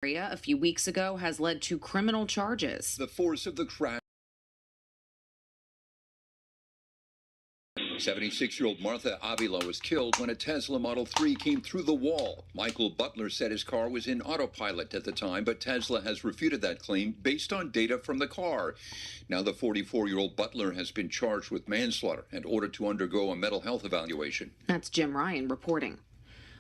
area a few weeks ago has led to criminal charges. The force of the crash. 76-year-old Martha Avila was killed when a Tesla Model 3 came through the wall. Michael Butler said his car was in autopilot at the time, but Tesla has refuted that claim based on data from the car. Now the 44-year-old Butler has been charged with manslaughter and ordered to undergo a mental health evaluation. That's Jim Ryan reporting.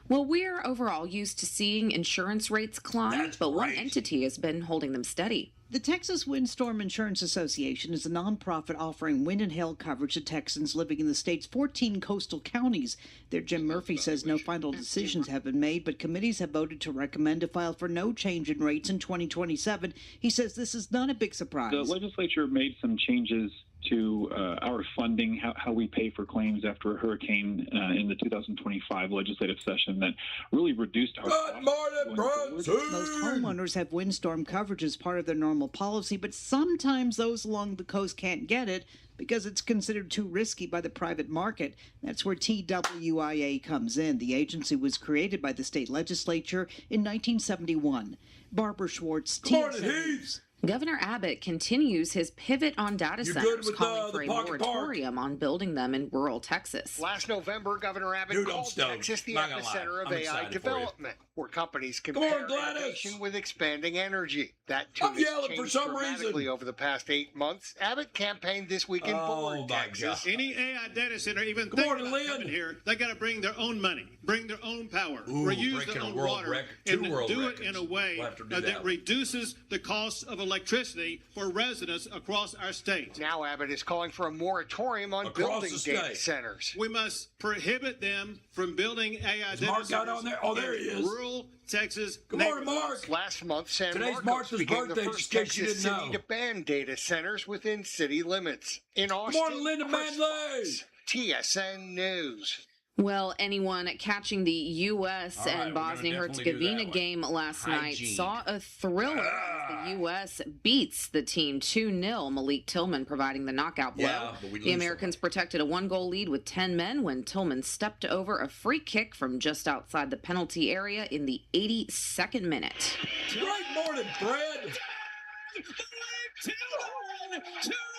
Well, we're overall used to seeing insurance rates climb, but one entity has been holding them steady. The Texas Windstorm Insurance Association is a nonprofit offering wind and hail coverage to Texans living in the state's 14 coastal counties. Their Jim Murphy says no final decisions have been made, but committees have voted to recommend a file for no change in rates in 2027. He says this is not a big surprise. The legislature made some changes to our funding, how we pay for claims after a hurricane in the 2025 legislative session that really reduced our Good morning, Brunswick. Most homeowners have windstorm coverage as part of their normal policy, but sometimes those along the coast can't get it because it's considered too risky by the private market. That's where TWIA comes in. The agency was created by the state legislature in 1971. Barbara Schwartz, TSN News. Governor Abbott continues his pivot on data centers, calling for a moratorium on building them in rural Texas. Last November, Governor Abbott called Texas the epicenter of AI development, where companies compare innovation with expanding energy. That too has changed dramatically over the past 8 months. Abbott campaigned this week in Fort Texas. Any AI data center even think about coming here, they got to bring their own money, bring their own power, reuse their own water, and do it in a way that reduces the cost of electricity for residents across our state. Now Abbott is calling for a moratorium on building data centers. We must prohibit them from building AI data centers in rural Texas. Good morning, Mark. Last month, San Marcos became the first Texas city to ban data centers within city limits. In Austin, good morning, Linda Manley. TSN News. Well, anyone catching the U.S. and Bosnia-Herzegovina game last night saw a thriller as the U.S. beats the team 2-0, Malik Tillman providing the knockout blow. The Americans protected a 1-goal lead with 10 men when Tillman stepped over a free kick from just outside the penalty area in the 82nd minute. Great morning, Fred.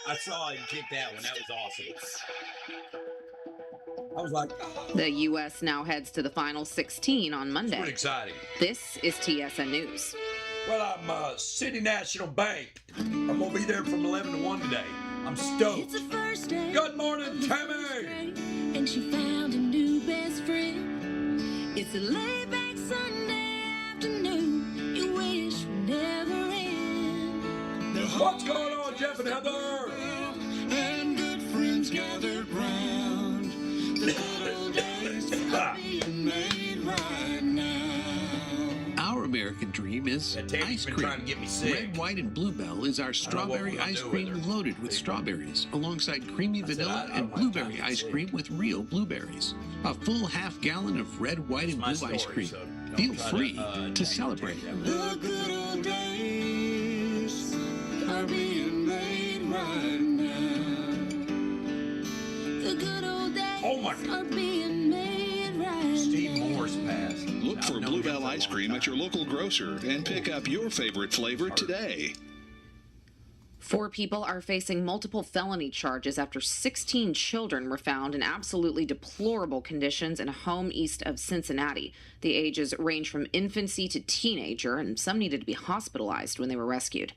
I saw him kick that one. That was awesome. I was like, The U.S. now heads to the final 16 on Monday. pretty exciting. This is TSN News. Well, I'm City National Bank. I'm going to be there from 11 to 1 today. I'm stoked. It's the first day. Good morning, Tammy. And she found a new best friend. It's a laid-back Sunday afternoon. You wish would never end. What's going on, Jeff and Heather? And good friends gathered round. The good old days are being made right now. Our American dream is ice cream. Red, white, and bluebell is our strawberry ice cream loaded with strawberries, alongside creamy vanilla and blueberry ice cream with real blueberries. A full half-gallon of red, white, and blue ice cream. Feel free to celebrate. The good old days are being made right now. The good old days are being made right now. Steve Moore's passed. Look for Bluebell ice cream at your local grocer and pick up your favorite flavor today. 4 people are facing multiple felony charges after 16 children were found in absolutely deplorable conditions in a home east of Cincinnati. The ages range from infancy to teenager, and some needed to be hospitalized when they were rescued.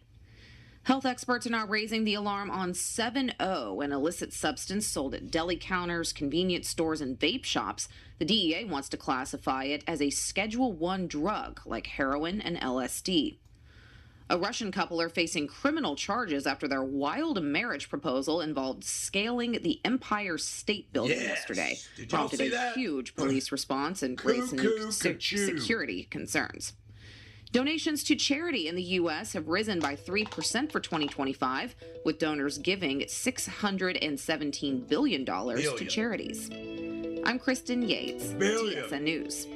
Health experts are now raising the alarm on 7-0, an illicit substance sold at deli counters, convenience stores, and vape shops. The DEA wants to classify it as a Schedule I drug, like heroin and LSD. A Russian couple are facing criminal charges after their wild marriage proposal involved scaling the Empire State Building yesterday. Prompted a huge police response and raised new security concerns. Donations to charity in the U.S. have risen by 3% for 2025, with donors giving $617 billion to charities. I'm Kristen Yates, TSN News.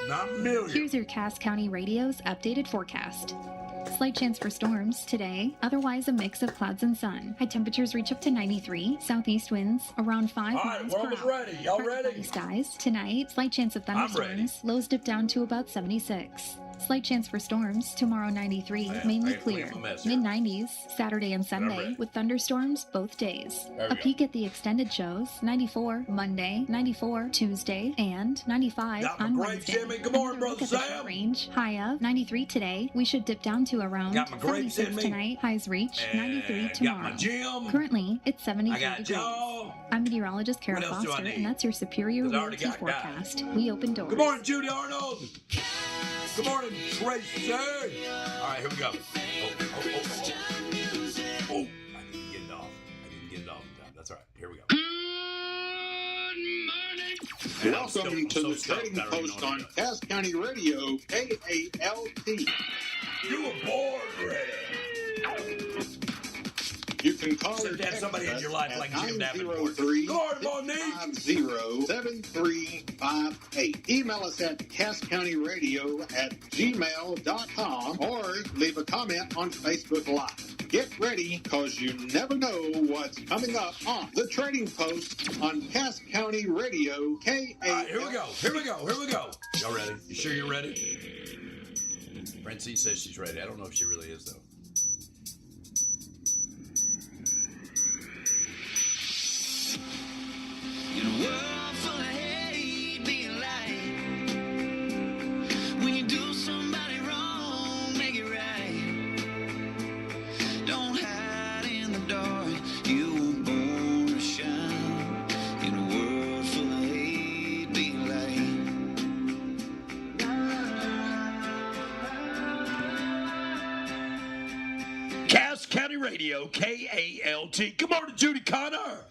Not million. Here's your Cass County Radio's updated forecast. Slight chance for storms today, otherwise a mix of clouds and sun. High temperatures reach up to 93. Southeast winds around 5 All right, we're almost ready. Y'all ready? Skies tonight, slight chance of thunderstorms. Lows dip down to about 76. Slight chance for storms tomorrow, 93, mainly clear. Mid-90s Saturday and Sunday with thunderstorms both days. A peek at the extended shows: 94 Monday, 94 Tuesday, and 95 on Wednesday. Good morning, brother Sam. Range high of 93 today. We should dip down to around 76 tonight. Highs reach 93 tomorrow. Currently, it's 73 degrees. I'm meteorologist Kara Foster, and that's your Superior Realty forecast. We open doors. Good morning, Judy Arnold. Good morning, Tracy. All right, here we go. Oh, I didn't get it off. In time. That's all right. Here we go. Welcome to the Trading Post on Cass County Radio, KALT. You were born ready. You can call or text somebody in your life like Jim Davenport. 903-550-7358. Email us at casscountyradio@gmail.com or leave a comment on Facebook Live. Get ready, because you never know what's coming up on the Trading Post on Cass County Radio, KALT. All right, here we go. Y'all ready? You sure you're ready? Francine says she's ready. I don't know if she really is, though. In a world full of hate, be a light. When you do somebody wrong, make it right. Don't hide in the dark. You were born to shine. In a world full of hate, be a light. Cass County Radio, KALT. Good morning, Judy Connor.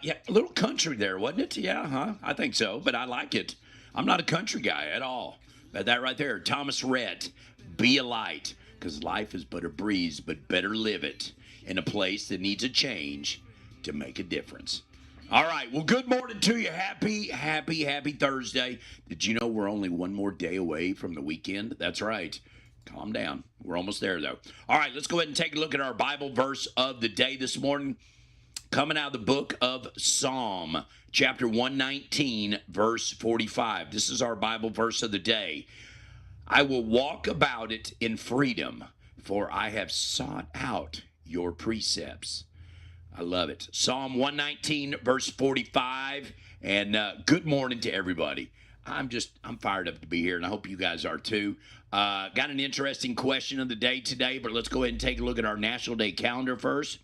Yeah, a little country there, wasn't it? Yeah, huh? I think so, but I like it. I'm not a country guy at all. But that right there, Thomas Rhett, be a light, because life is but a breeze, but better live it in a place that needs a change to make a difference. All right, well, good morning to you. Happy Thursday. Did you know we're only one more day away from the weekend? That's right. Calm down. We're almost there, though. All right, let's go ahead and take a look at our Bible verse of the day this morning. Coming out of the book of Psalm, chapter 119, verse 45. This is our Bible verse of the day. I will walk about it in freedom, for I have sought out your precepts. I love it. Psalm 119, verse 45. And good morning to everybody. I'm fired up to be here, and I hope you guys are too. Got an interesting question of the day today, but let's go ahead and take a look at our National Day calendar first.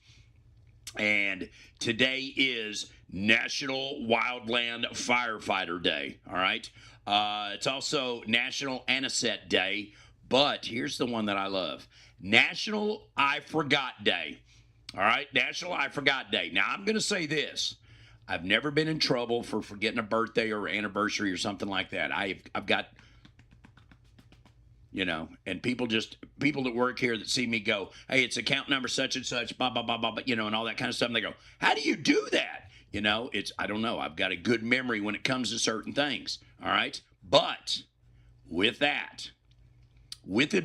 And today is National Wildland Firefighter Day, all right? It's also National Anisette Day, but here's the one that I love. National I Forgot Day, all right? National I Forgot Day. Now, I'm going to say this. I've never been in trouble for forgetting a birthday or anniversary or something like that. I've got... You know, and people that work here that see me go, hey, it's account number such and such, blah, blah, blah, blah, you know, and all that kind of stuff. And they go, how do you do that? You know, I don't know. I've got a good memory when it comes to certain things. All right. But with it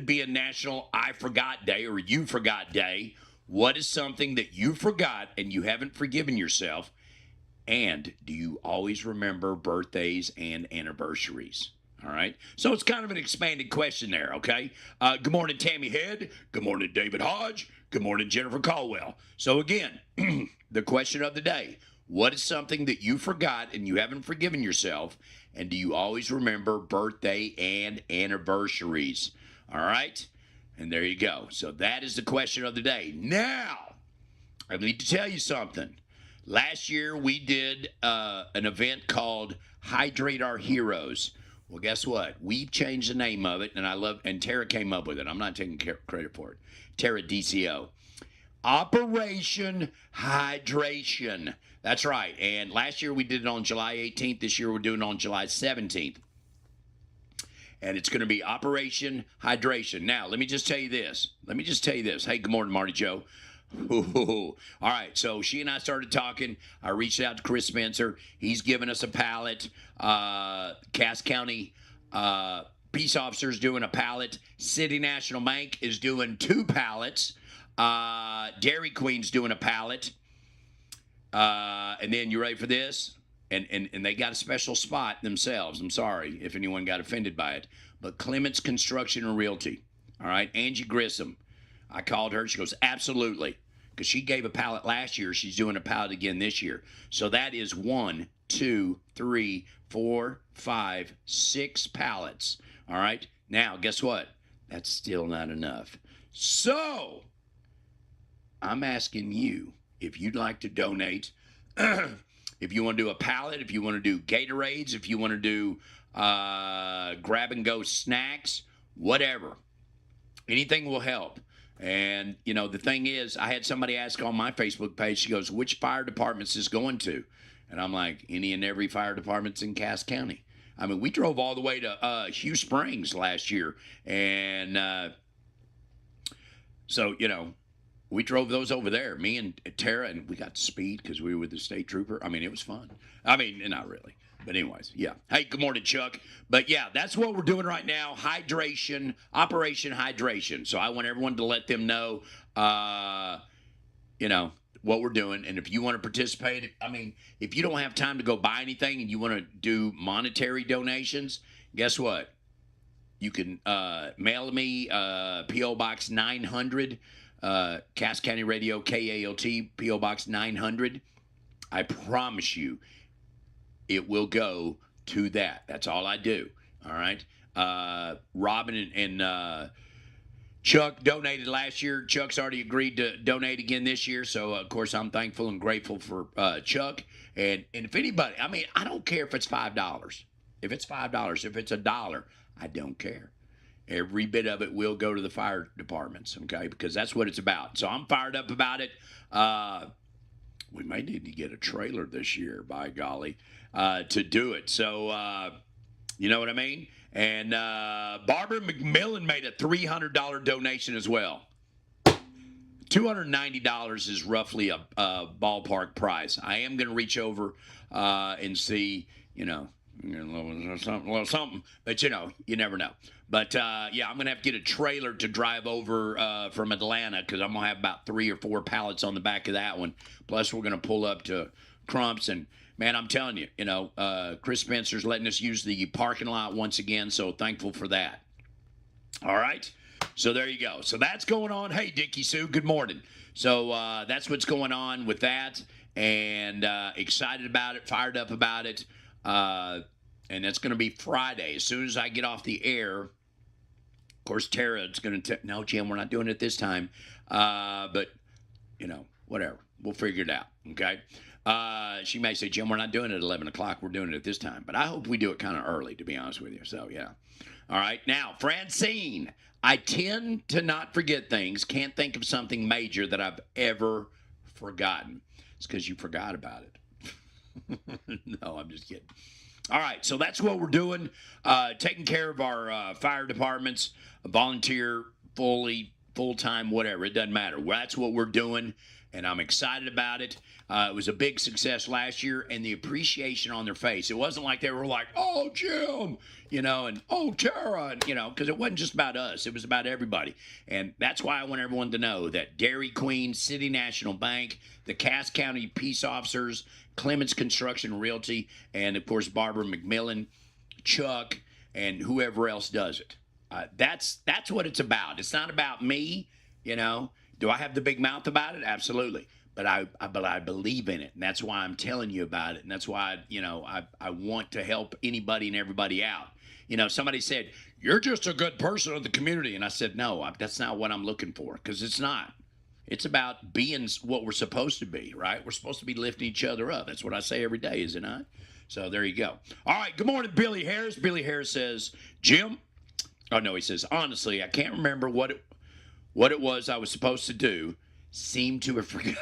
being National I Forgot Day or You Forgot Day, what is something that you forgot and you haven't forgiven yourself? And do you always remember birthdays and anniversaries? All right. So it's kind of an expanded question there, okay? Good morning, Tammy Head. Good morning, David Hodge. Good morning, Jennifer Caldwell. So again, the question of the day, what is something that you forgot and you haven't forgiven yourself? And do you always remember birthday and anniversaries? All right. And there you go. So that is the question of the day. Now, I need to tell you something. Last year, we did an event called Hydrate Our Heroes. Well, guess what? We changed the name of it, and Tara came up with it. I'm not taking credit for it. Tara DCO. Operation Hydration. That's right. And last year we did it on July 18th. This year we're doing it on July 17th. And it's going to be Operation Hydration. Now, let me just tell you this. Hey, good morning, Marty Joe. Ooh. All right, so she and I started talking. I reached out to Chris Spencer. He's given us a pallet. Cass County Peace Officers doing a pallet. City National Bank is doing 2 pallets. Dairy Queen's doing a pallet. And then you ready for this? And they got a special spot themselves. I'm sorry if anyone got offended by it. But Clements Construction and Realty. All right, Angie Grissom. I called her. She goes, absolutely. Because she gave a pallet last year. She's doing a pallet again this year. So that is 1, 2, 3, 4, 5, 6 pallets. All right. Now, guess what? That's still not enough. So I'm asking you if you'd like to donate. If you want to do a pallet, if you want to do Gatorades, if you want to do grab-and-go snacks, whatever. Anything will help. And, you know, the thing is, I had somebody ask on my Facebook page, she goes, which fire departments is going to? And I'm like, any and every fire department's in Cass County. I mean, we drove all the way to Hugh Springs last year. And so, you know, we drove those over there, me and Tara, and we got to speed because we were with the state trooper. I mean, it was fun. I mean, not really. But anyways, yeah. Hey, good morning, Chuck. But, yeah, that's what we're doing right now, hydration, Operation Hydration. So I want everyone to let them know, you know, what we're doing. And if you want to participate, I mean, if you don't have time to go buy anything and you want to do monetary donations, guess what? You can mail me P.O. Box 900. Cass County Radio, KALT, P.O. Box 900. I promise you it will go to that. That's all I do. All right. Robin and Chuck donated last year. Chuck's already agreed to donate again this year. So, of course, I'm thankful and grateful for Chuck. And if anybody, I mean, I don't care if it's $5. If it's $5, if it's $1, I don't care. Every bit of it will go to the fire departments, okay? Because that's what it's about. So I'm fired up about it. We may need to get a trailer this year, by golly, to do it. So, you know what I mean? And Barbara McMillan made a $300 donation as well. $290 is roughly a ballpark price. I am going to reach over and see, you know, a little something, but, you know, you never know. But, yeah, I'm going to have to get a trailer to drive over from Atlanta because I'm going to have about 3 or 4 pallets on the back of that one. Plus, we're going to pull up to Crump's. And, man, I'm telling you, you know, Chris Spencer's letting us use the parking lot once again, so thankful for that. All right? So there you go. So that's going on. Hey, Dickie Sue, good morning. So that's what's going on with that. And excited about it, fired up about it. And that's going to be Friday. As soon as I get off the air, of course, Tara is going to no, Jim, we're not doing it this time. But, you know, whatever. We'll figure it out, okay? She may say, Jim, we're not doing it at 11 o'clock. We're doing it at this time. But I hope we do it kind of early, to be honest with you. So, yeah. All right. Now, Francine, I tend to not forget things. Can't think of something major that I've ever forgotten. It's because you forgot about it. No, I'm just kidding. All right, so that's what we're doing, taking care of our fire departments, volunteer, full-time, whatever. It doesn't matter. Well, that's what we're doing, and I'm excited about it. It was a big success last year, and the appreciation on their face. It wasn't like they were like, oh, Jim, you know, and oh, Tara, and, you know, because it wasn't just about us. It was about everybody. And that's why I want everyone to know that Dairy Queen, City National Bank, the Cass County Peace Officers, Clements Construction Realty, and, of course, Barbara McMillan, Chuck, and whoever else does it. That's what it's about. It's not about me, you know. Do I have the big mouth about it? Absolutely. But I believe in it, and that's why I'm telling you about it, and that's why, you know, I want to help anybody and everybody out. You know, somebody said, you're just a good person of the community, and I said, no, that's not what I'm looking for, because it's not. It's about being what we're supposed to be, right? We're supposed to be lifting each other up. That's what I say every day, is it not? So there you go. All right, good morning, Billy Harris. Billy Harris says, Jim, oh, no, he says, honestly, I can't remember what it was I was supposed to do. Seem to have forgotten.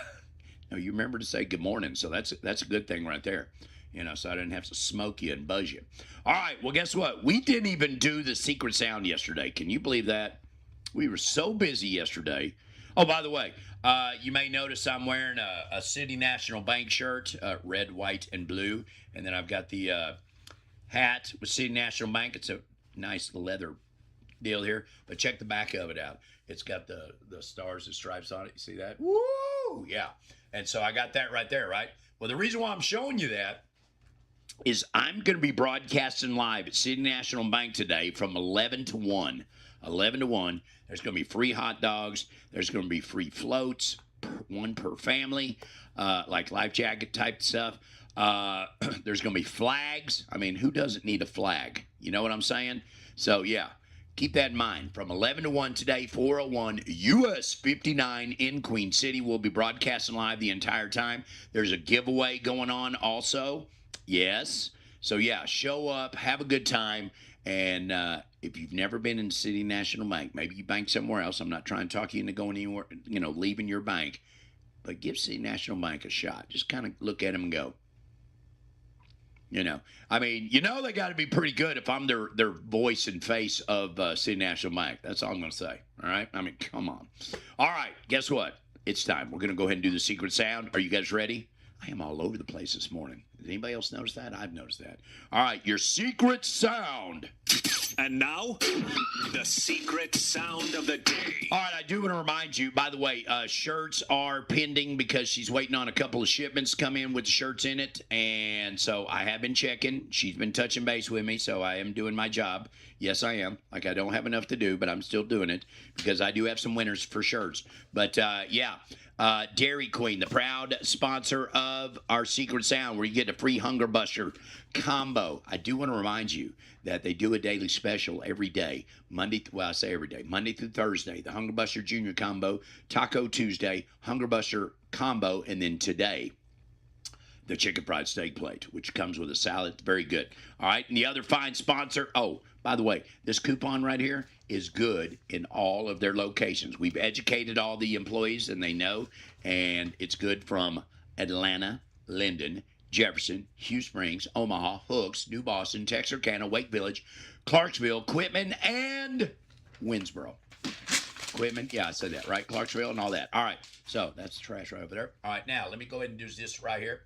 No, you remember to say good morning, so that's a good thing right there. You know, so I didn't have to smoke you and buzz you. All right, well, guess what? We didn't even do the secret sound yesterday. Can you believe that? We were so busy yesterday. Oh, by the way, you may notice I'm wearing a City National Bank shirt, red, white, and blue. And then I've got the hat with City National Bank. It's a nice leather deal here. But check the back of it out. It's got the stars and stripes on it. You see that? Woo! Yeah. And so I got that right there, right? Well, the reason why I'm showing you that is I'm going to be broadcasting live at City National Bank today from 11 to 1. 11 to 1. There's going to be free hot dogs. There's going to be free floats, one per family, like life jacket type stuff. There's going to be flags. I mean, who doesn't need a flag? You know what I'm saying? So, yeah, keep that in mind. From 11 to 1 today, 401 US 59 in Queen City. We'll be broadcasting live the entire time. There's a giveaway going on also. Yes. So, yeah, show up, have a good time. And if you've never been in City National Bank, maybe you bank somewhere else. I'm not trying to talk you into going anywhere, leaving your bank. But give City National Bank a shot. Just kind of look at them and go, I mean, they got to be pretty good if I'm their voice and face of City National Bank. That's all I'm going to say. All right? I mean, come on. All right. Guess what? It's time. We're going to go ahead and do the secret sound. Are you guys ready? I am all over the place this morning. Did anybody else notice that? I've noticed that. All right, your secret sound. And now, the secret sound of the day. All right, I do want to remind you, by the way, shirts are pending because she's waiting on a couple of shipments to come in with the shirts in it. And so I have been checking. She's been touching base with me, so I am doing my job. Yes, I am. Like, I don't have enough to do, but I'm still doing it because I do have some winners for shirts. But, yeah. Dairy Queen, the proud sponsor of our Secret Sound, where you get a free Hunger Buster combo. I do want to remind you that they do a daily special every day. Monday through Thursday. The Hunger Buster Junior combo, Taco Tuesday, Hunger Buster combo, and then today, the chicken fried steak plate, which comes with a salad. Very good. All right, and the other fine sponsor, by the way, this coupon right here is good in all of their locations. We've educated all the employees, and they know, and it's good from Atlanta, Linden, Jefferson, Hugh Springs, Omaha, Hooks, New Boston, Texarkana, Wake Village, Clarksville, Quitman, and Winsboro. Quitman, yeah, I said that, right? Clarksville and all that. All right, so that's the trash right over there. All right, now let me go ahead and do this right here.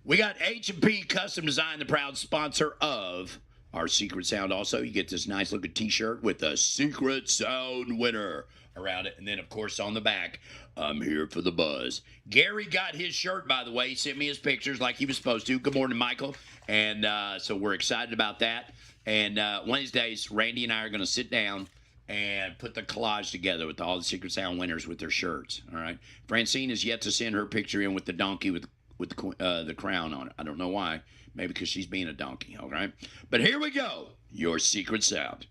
We got H&P Custom Design, the proud sponsor of our Secret Sound. Also, you get this nice looking t-shirt with a Secret Sound winner around it. And then, of course, on the back, I'm here for the buzz. Gary got his shirt, by the way. He sent me his pictures like he was supposed to. Good morning, Michael. And so we're excited about that. And one of these days, Randy and I are going to sit down and put the collage together with all the Secret Sound winners with their shirts. All right. Francine is yet to send her picture in with the donkey with the crown on it. I don't know why. Maybe because she's being a donkey, all right? But here we go. Your secret sound.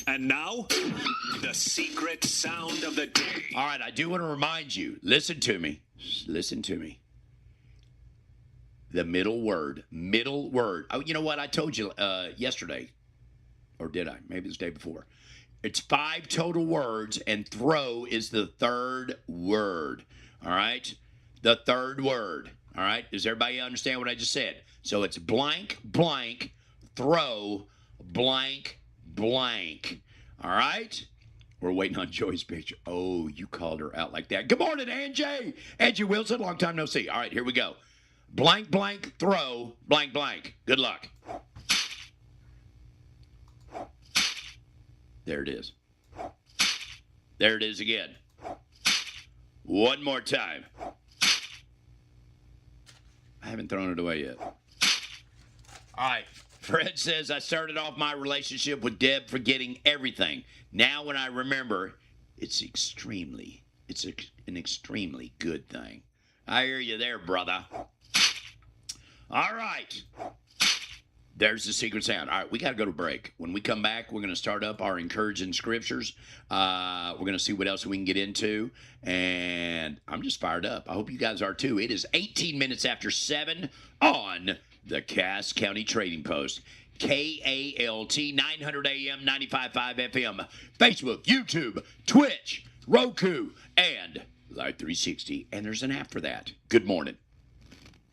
And now, the secret sound of the day. All right, I do want to remind you. Listen to me. Listen to me. The middle word. Middle word. Oh, you know what? I told you yesterday. Or did I? Maybe it was the day before. It's 5 total words, and throw is the third word. All right? The third word. All right? Does everybody understand what I just said? So it's blank, blank, throw, blank, blank. All right? We're waiting on Joy's picture. Oh, you called her out like that. Good morning, Angie. Angie Wilson, long time no see. All right, here we go. Blank, blank, throw, blank, blank. Good luck. There it is. There it is again. One more time. I haven't thrown it away yet. All right. Fred says, I started off my relationship with Deb forgetting everything. Now when I remember, it's an extremely good thing. I hear you there, brother. All right. There's the secret sound. All right, we got to go to break. When we come back, we're going to start up our encouraging scriptures. We're going to see what else we can get into. And I'm just fired up. I hope you guys are too. It is 18 minutes after 7 on the Cass County Trading Post. KALT 900 AM 95.5 FM. Facebook, YouTube, Twitch, Roku, and Live 360. And there's an app for that. Good morning.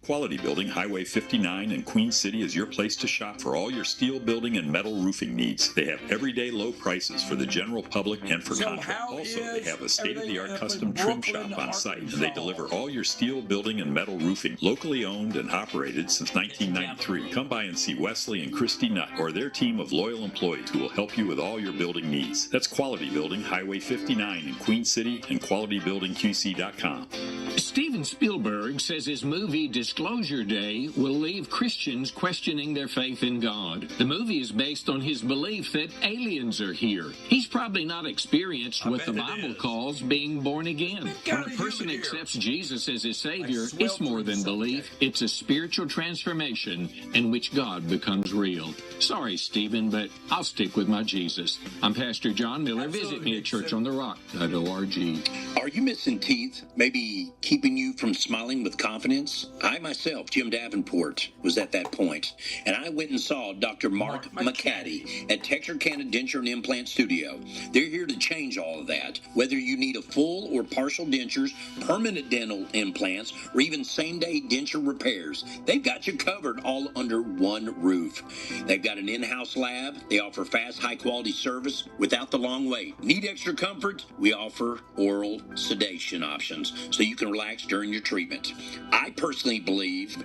Quality Building, Highway 59 in Queen City is your place to shop for all your steel building and metal roofing needs. They have everyday low prices for the general public and for contract. Also, they have a state-of-the-art custom trim shop on site, and they deliver all your steel building and metal roofing. Locally owned and operated since 1993. Come by and see Wesley and Christy Nutt or their team of loyal employees who will help you with all your building needs. That's Quality Building, Highway 59 in Queen City and QualityBuildingQC.com. Steven Spielberg says his movie Disclosure Day will leave Christians questioning their faith in God. The movie is based on his belief that aliens are here. He's probably not experienced what the Bible calls being born again. When a person accepts Jesus as his Savior, it's more than belief. It's a spiritual transformation in which God becomes real. Sorry, Stephen, but I'll stick with my Jesus. I'm Pastor John Miller. Visit me at churchontherock.org. Are you missing teeth? Maybe keeping you from smiling with confidence? I myself, Jim Davenport, was at that point, and I went and saw Dr. Mark McCaddy at Texarkana Denture and Implant Studio. They're here to change all of that. Whether you need a full or partial dentures, permanent dental implants, or even same-day denture repairs, they've got you covered all under one roof. They've got an in-house lab. They offer fast, high-quality service without the long wait. Need extra comfort? We offer oral sedation options so you can relax during your treatment. I personally believe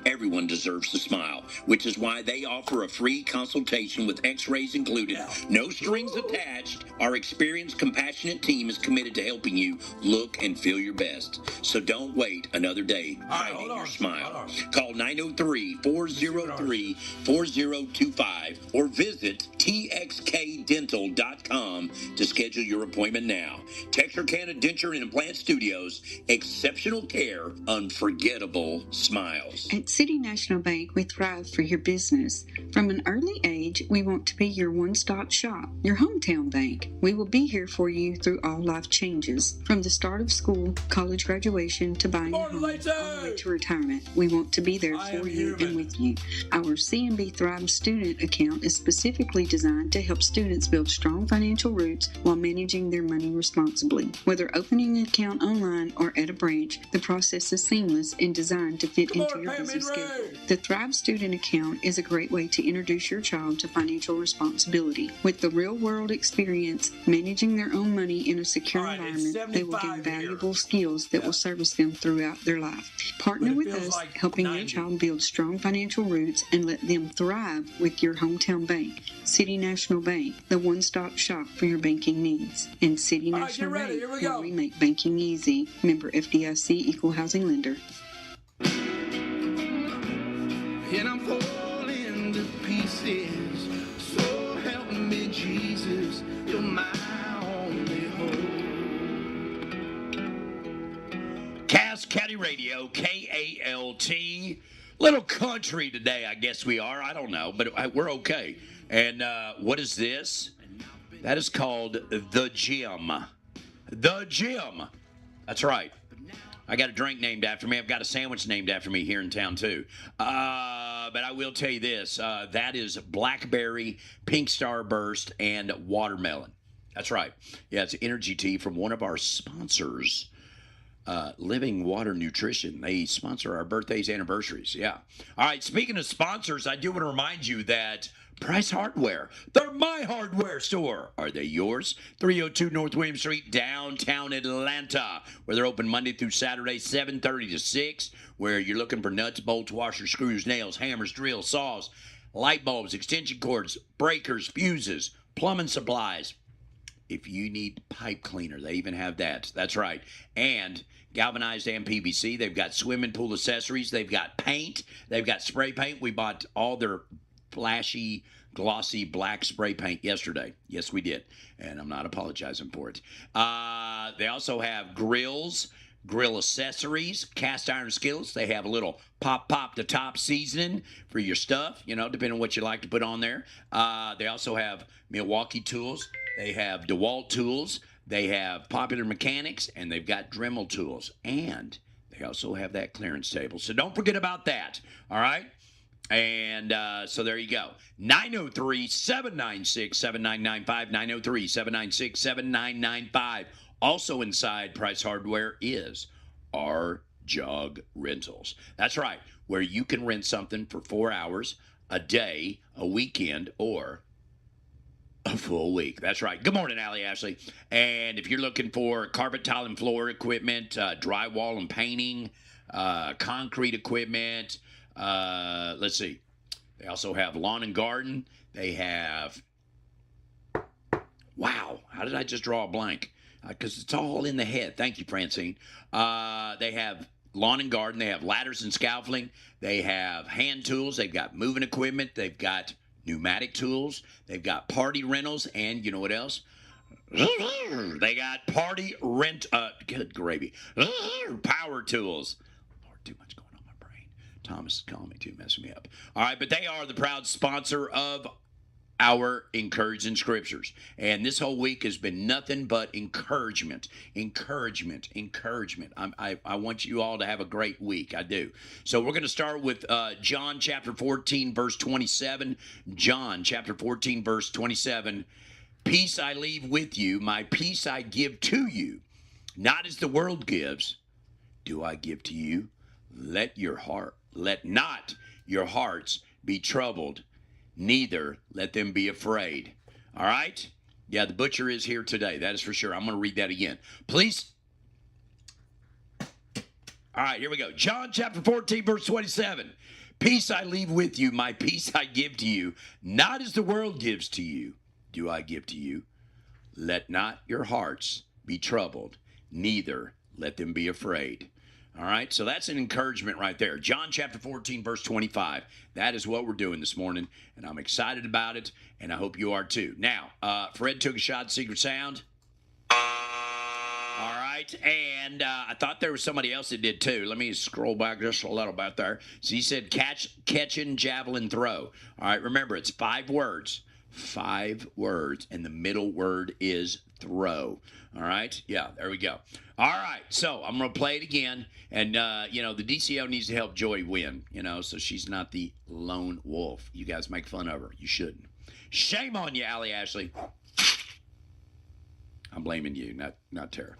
everyone deserves to smile, which is why they offer a free consultation with x-rays included, no strings attached. Our experienced, compassionate team is committed to helping you look and feel your best. So don't wait another day hiding your smile. Call 903-403-4025 or visit txkdental.com to schedule your appointment now. Texarkana Denture and Implant Studios, exceptional care, unforgettable smiles. At City National Bank, we thrive for your business. From an early age, we want to be your one-stop shop, your hometown bank. We will be here for you through all life changes, from the start of school, college graduation, to buying a home, all the way to retirement. We want to be there for you and with you. Our CNB Thrive student account is specifically designed to help students build strong financial roots while managing their money responsibly. Whether opening an account online or at a branch, the process is seamless and designed to fit into your busy schedule. The Thrive Student Account is a great way to introduce your child to financial responsibility. With the real-world experience managing their own money in a secure environment, they will gain valuable skills that will service them throughout their life. Partner with us, helping your child build strong financial roots and let them thrive with your hometown bank. City National Bank, the one-stop shop for your banking needs. And City National Bank, where we make banking easy. Member FDIC, Equal Housing Lender. And I'm falling to pieces. So help me, Jesus. You're my only hope. Cass County Radio, KALT. Little country today, I guess we are. I don't know, but we're okay. And what is this? That is called The Gym. The Gym. That's right. I got a drink named after me. I've got a sandwich named after me here in town, too. But I will tell you this. That is blackberry, pink starburst, and watermelon. That's right. Yeah, it's energy tea from one of our sponsors, Living Water Nutrition. They sponsor our birthdays, anniversaries. Yeah. All right, speaking of sponsors, I do want to remind you that Price Hardware, they're my hardware store. Are they yours? 302 North William Street, downtown Atlanta, where they're open Monday through Saturday, 7:30 to 6, where you're looking for nuts, bolts, washers, screws, nails, hammers, drills, saws, light bulbs, extension cords, breakers, fuses, plumbing supplies. If you need pipe cleaner, they even have that. That's right. And galvanized and PVC. They've got swimming pool accessories. They've got paint. They've got spray paint. We bought all their flashy, glossy black spray paint yesterday. Yes, we did. And I'm not apologizing for it. They also have grills, grill accessories, cast iron skillets. They have a little pop the top seasoning for your stuff, you know, depending on what you like to put on there. They also have Milwaukee tools. They have DeWalt tools. They have Popular Mechanics, and they've got Dremel tools. And they also have that clearance table. So don't forget about that, all right? And so there you go. 903-796-7995, 903-796-7995. Also inside Price Hardware is our Jog Rentals. That's right, where you can rent something for 4 hours, a day, a weekend, or a full week. That's right. Good morning, Allie Ashley. And if you're looking for carpet, tile, and floor equipment, drywall and painting, concrete equipment, let's see. They also have lawn and garden. They have, wow, how did I just draw a blank? Because it's all in the head. Thank you, Francine. They have lawn and garden. They have ladders and scaffolding. They have hand tools. They've got moving equipment. They've got pneumatic tools. They've got party rentals. And you know what else? They got party rent. Good gravy. Power tools. Lord, too much going on in my brain. Thomas is calling me too, messing me up. All right, but they are the proud sponsor of our Encouraging Scriptures. And this whole week has been nothing but encouragement. I want you all to have a great week. I do. So we're going to start with John chapter 14, verse 27. John chapter 14, verse 27. Peace I leave with you, my peace I give to you. Not as the world gives, do I give to you. Let not your hearts be troubled, neither let them be afraid. All right? Yeah, the butcher is here today. That is for sure. I'm going to read that again. Please. All right, here we go. John chapter 14, verse 27. Peace I leave with you, my peace I give to you. Not as the world gives to you, do I give to you. Let not your hearts be troubled, neither let them be afraid. All right, so that's an encouragement right there. John chapter 14, verse 25. That is what we're doing this morning, and I'm excited about it, and I hope you are too. Now, Fred took a shot at Secret Sound. All right, and I thought there was somebody else that did too. Let me scroll back just a little bit there. So he said catching, javelin, throw. All right, remember, it's 5 words. 5 words, and the middle word is throw. All right? Yeah, there we go. All right, so I'm going to play it again, and, the DCO needs to help Joy win, so she's not the lone wolf. You guys make fun of her. You shouldn't. Shame on you, Allie Ashley. I'm blaming you, not Tara.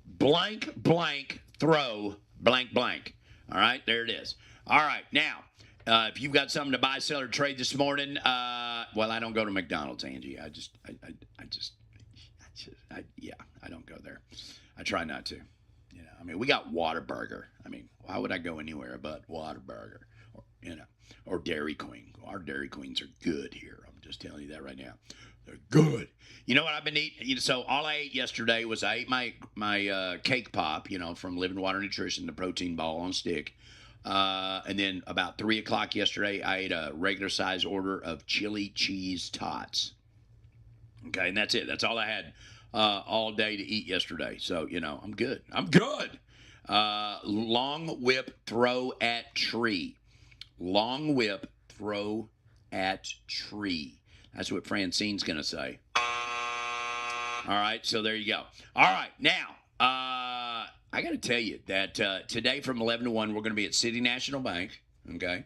Blank, blank, throw, blank, blank. All right, there it is. All right, now, if you've got something to buy, sell, or trade this morning, well, I don't go to McDonald's, Angie. I don't go there. I try not to. We got Whataburger. Why would I go anywhere but Whataburger? Or Dairy Queen. Our Dairy Queens are good here. I'm just telling you that right now. They're good. You know what I've been eating? So all I ate yesterday was I ate my cake pop, from Living Water Nutrition, the protein ball on stick. And then about 3 o'clock yesterday, I ate a regular size order of chili cheese tots. Okay, and that's it. That's all I had all day to eat yesterday. So, I'm good. I'm good. Long whip, throw at tree. Long whip, throw at tree. That's what Francine's going to say. All right, so there you go. All right, now, I got to tell you that today from 11 to 1, we're going to be at City National Bank, okay?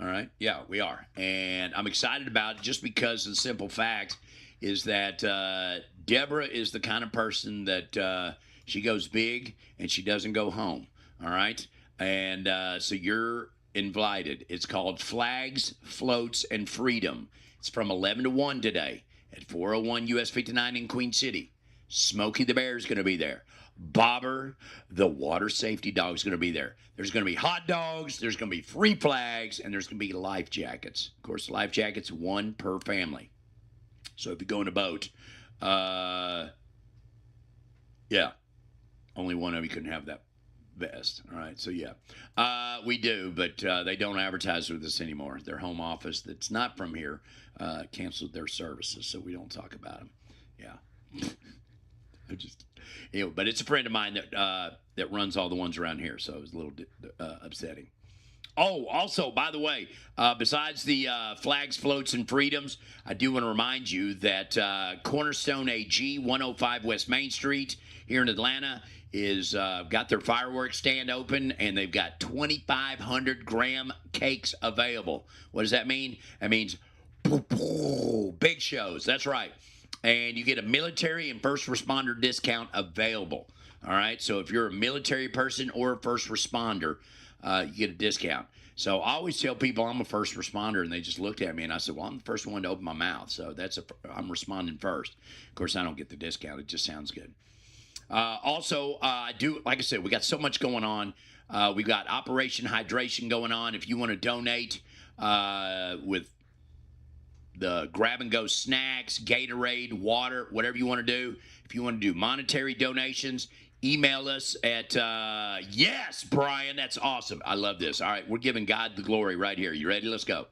All right, yeah, we are. And I'm excited about it just because the simple fact is that Deborah is the kind of person that she goes big and she doesn't go home, all right? And so you're invited. It's called Flags, Floats, and Freedom. It's from 11 to 1 today at 401 US 59 in Queen City. Smokey the Bear is going to be there. Bobber, the water safety dog, is going to be there. There's going to be hot dogs, there's going to be free flags, and there's going to be life jackets. Of course, life jackets, 1 per family. So if you go in a boat, only one of you can have that vest. All right, so yeah, we do, but they don't advertise with us anymore. Their home office that's not from here canceled their services, so we don't talk about them. Yeah. But it's a friend of mine that runs all the ones around here, so it was a little upsetting. Oh, also, by the way, besides the flags, floats, and freedoms, I do want to remind you that Cornerstone AG, 105 West Main Street here in Atlanta, is got their fireworks stand open, and they've got 2,500 gram cakes available. What does that mean? That means big shows. That's right. and you get a military and first responder discount available. All right, so if you're a military person or a first responder, you get a discount. So I always tell people I'm a first responder, and they just looked at me, and I said, well, I'm the first one to open my mouth, so I'm responding first. Of course, I don't get the discount. It just sounds good. Also, like I said, we got so much going on. We've got Operation Hydration going on. If you want to donate with the grab-and-go snacks, Gatorade, water, whatever you want to do. If you want to do monetary donations, email us at, yes, Brian, that's awesome. I love this. All right, we're giving God the glory right here. You ready? Let's go.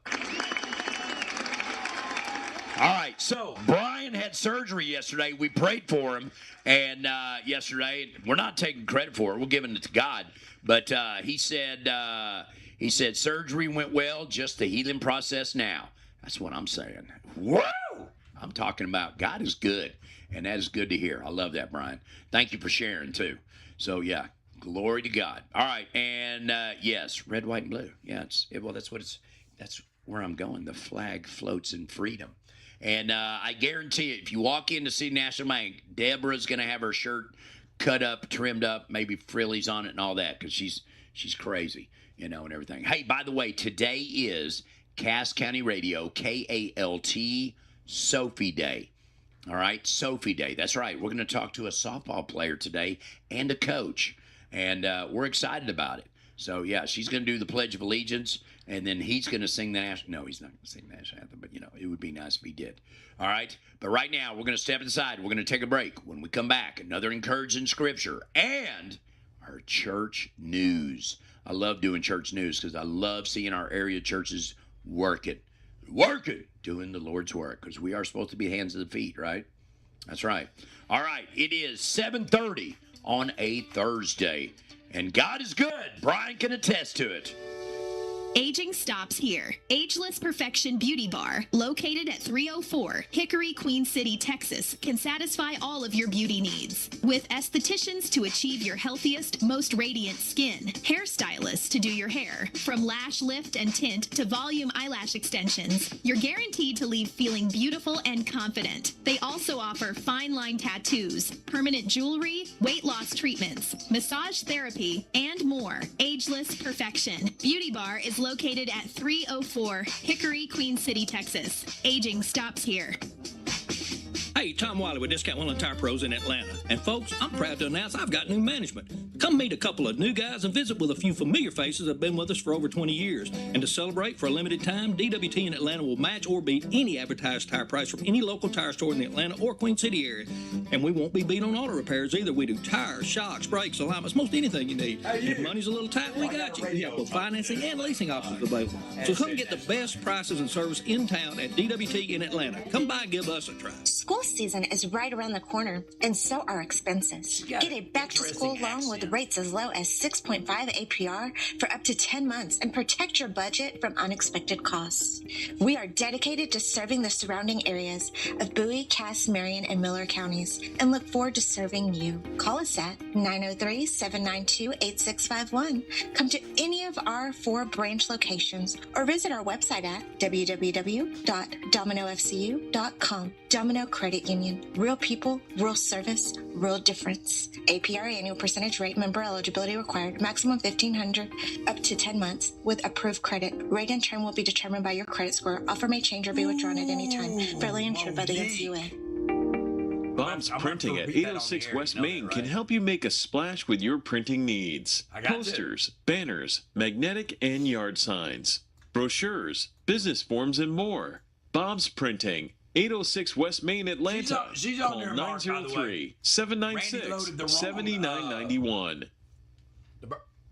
All right, so Brian had surgery yesterday. We prayed for him, and yesterday, we're not taking credit for it. We're giving it to God. But he said surgery went well, just the healing process now. That's what I'm saying. Whoa! I'm talking about God is good, and that is good to hear. I love that, Brian. Thank you for sharing, too. So, yeah, glory to God. All right, and yes, red, white, and blue. Yeah, that's where I'm going. The flag floats in freedom. And I guarantee you, if you walk in to see National Bank, Deborah's going to have her shirt cut up, trimmed up, maybe frillies on it and all that, because she's crazy, and everything. Hey, by the way, today is Cass County Radio, KALT, Sophie Day. All right, Sophie Day. That's right. We're going to talk to a softball player today and a coach, and we're excited about it. So, yeah, she's going to do the Pledge of Allegiance, and then he's going to sing the national. No, he's not going to sing the national anthem, but, it would be nice if he did. All right, but right now we're going to step inside. We're going to take a break. When we come back, another encouraging scripture and our church news. I love doing church news because I love seeing our area churches working, doing the Lord's work, because we are supposed to be hands and feet, right? That's right. All right, it is 7:30 on a Thursday, and God is good. Brian can attest to it. Aging stops here. Ageless Perfection Beauty Bar, located at 304 Hickory, Queen City, Texas, can satisfy all of your beauty needs. With estheticians to achieve your healthiest, most radiant skin, hairstylists to do your hair, from lash lift and tint to volume eyelash extensions, you're guaranteed to leave feeling beautiful and confident. They also offer fine line tattoos, permanent jewelry, weight loss treatments, massage therapy, and more. Ageless Perfection Beauty Bar is located at 304 Hickory, Queen City, Texas. Aging stops here. Hey, Tom Wiley with Discount Wheel and Tire Pros in Atlanta. And folks, I'm proud to announce I've got new management. Come meet a couple of new guys and visit with a few familiar faces that have been with us for over 20 years. And to celebrate, for a limited time, DWT in Atlanta will match or beat any advertised tire price from any local tire store in the Atlanta or Queen City area. And we won't be beat on auto repairs either. We do tires, shocks, brakes, alignments, most anything you need. And if money's a little tight, we got you. We have both financing and leasing options available. So come get the best prices and service in town at DWT in Atlanta. Come by and give us a try. School season is right around the corner, and so are expenses. Get a back-to-school loan with rates as low as 6.5 APR for up to 10 months and protect your budget from unexpected costs. We are dedicated to serving the surrounding areas of Bowie, Cass, Marion, and Miller counties, and look forward to serving you. Call us at 903-792-8651. Come to any of our 4 branch locations or visit our website at www.dominofcu.com. Domino Credit Union. Real people, real service, real difference. APR annual percentage rate, member eligibility required. Maximum $1,500 up to 10 months with approved credit. Rate and term will be determined by your credit score. Offer may change or be withdrawn at any time. Fairly insured by the NCUA. Bob's Printing at 806 West Main can help you make a splash with your printing needs. Posters, banners, magnetic and yard signs, brochures, business forms, and more. Bob's Printing, 806 West Main, Atlanta. She's on Call there, Mark, 903-796-7991.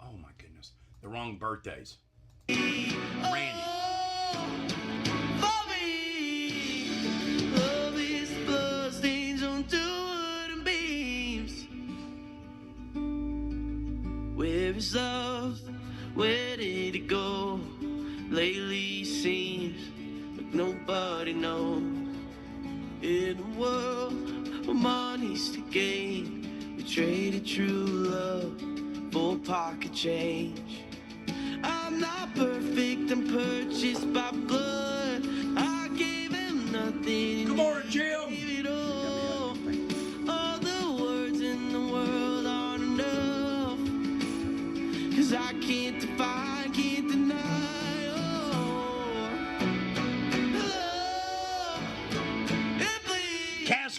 Oh, my goodness. The wrong birthdays. Randy. Where is love? Where did it go? Lately seems like nobody knows. In a world where money's to gain, we traded true love for pocket change. I'm not perfect, I'm purchased by blood. I gave him nothing. Good morning, Jim. Gave it all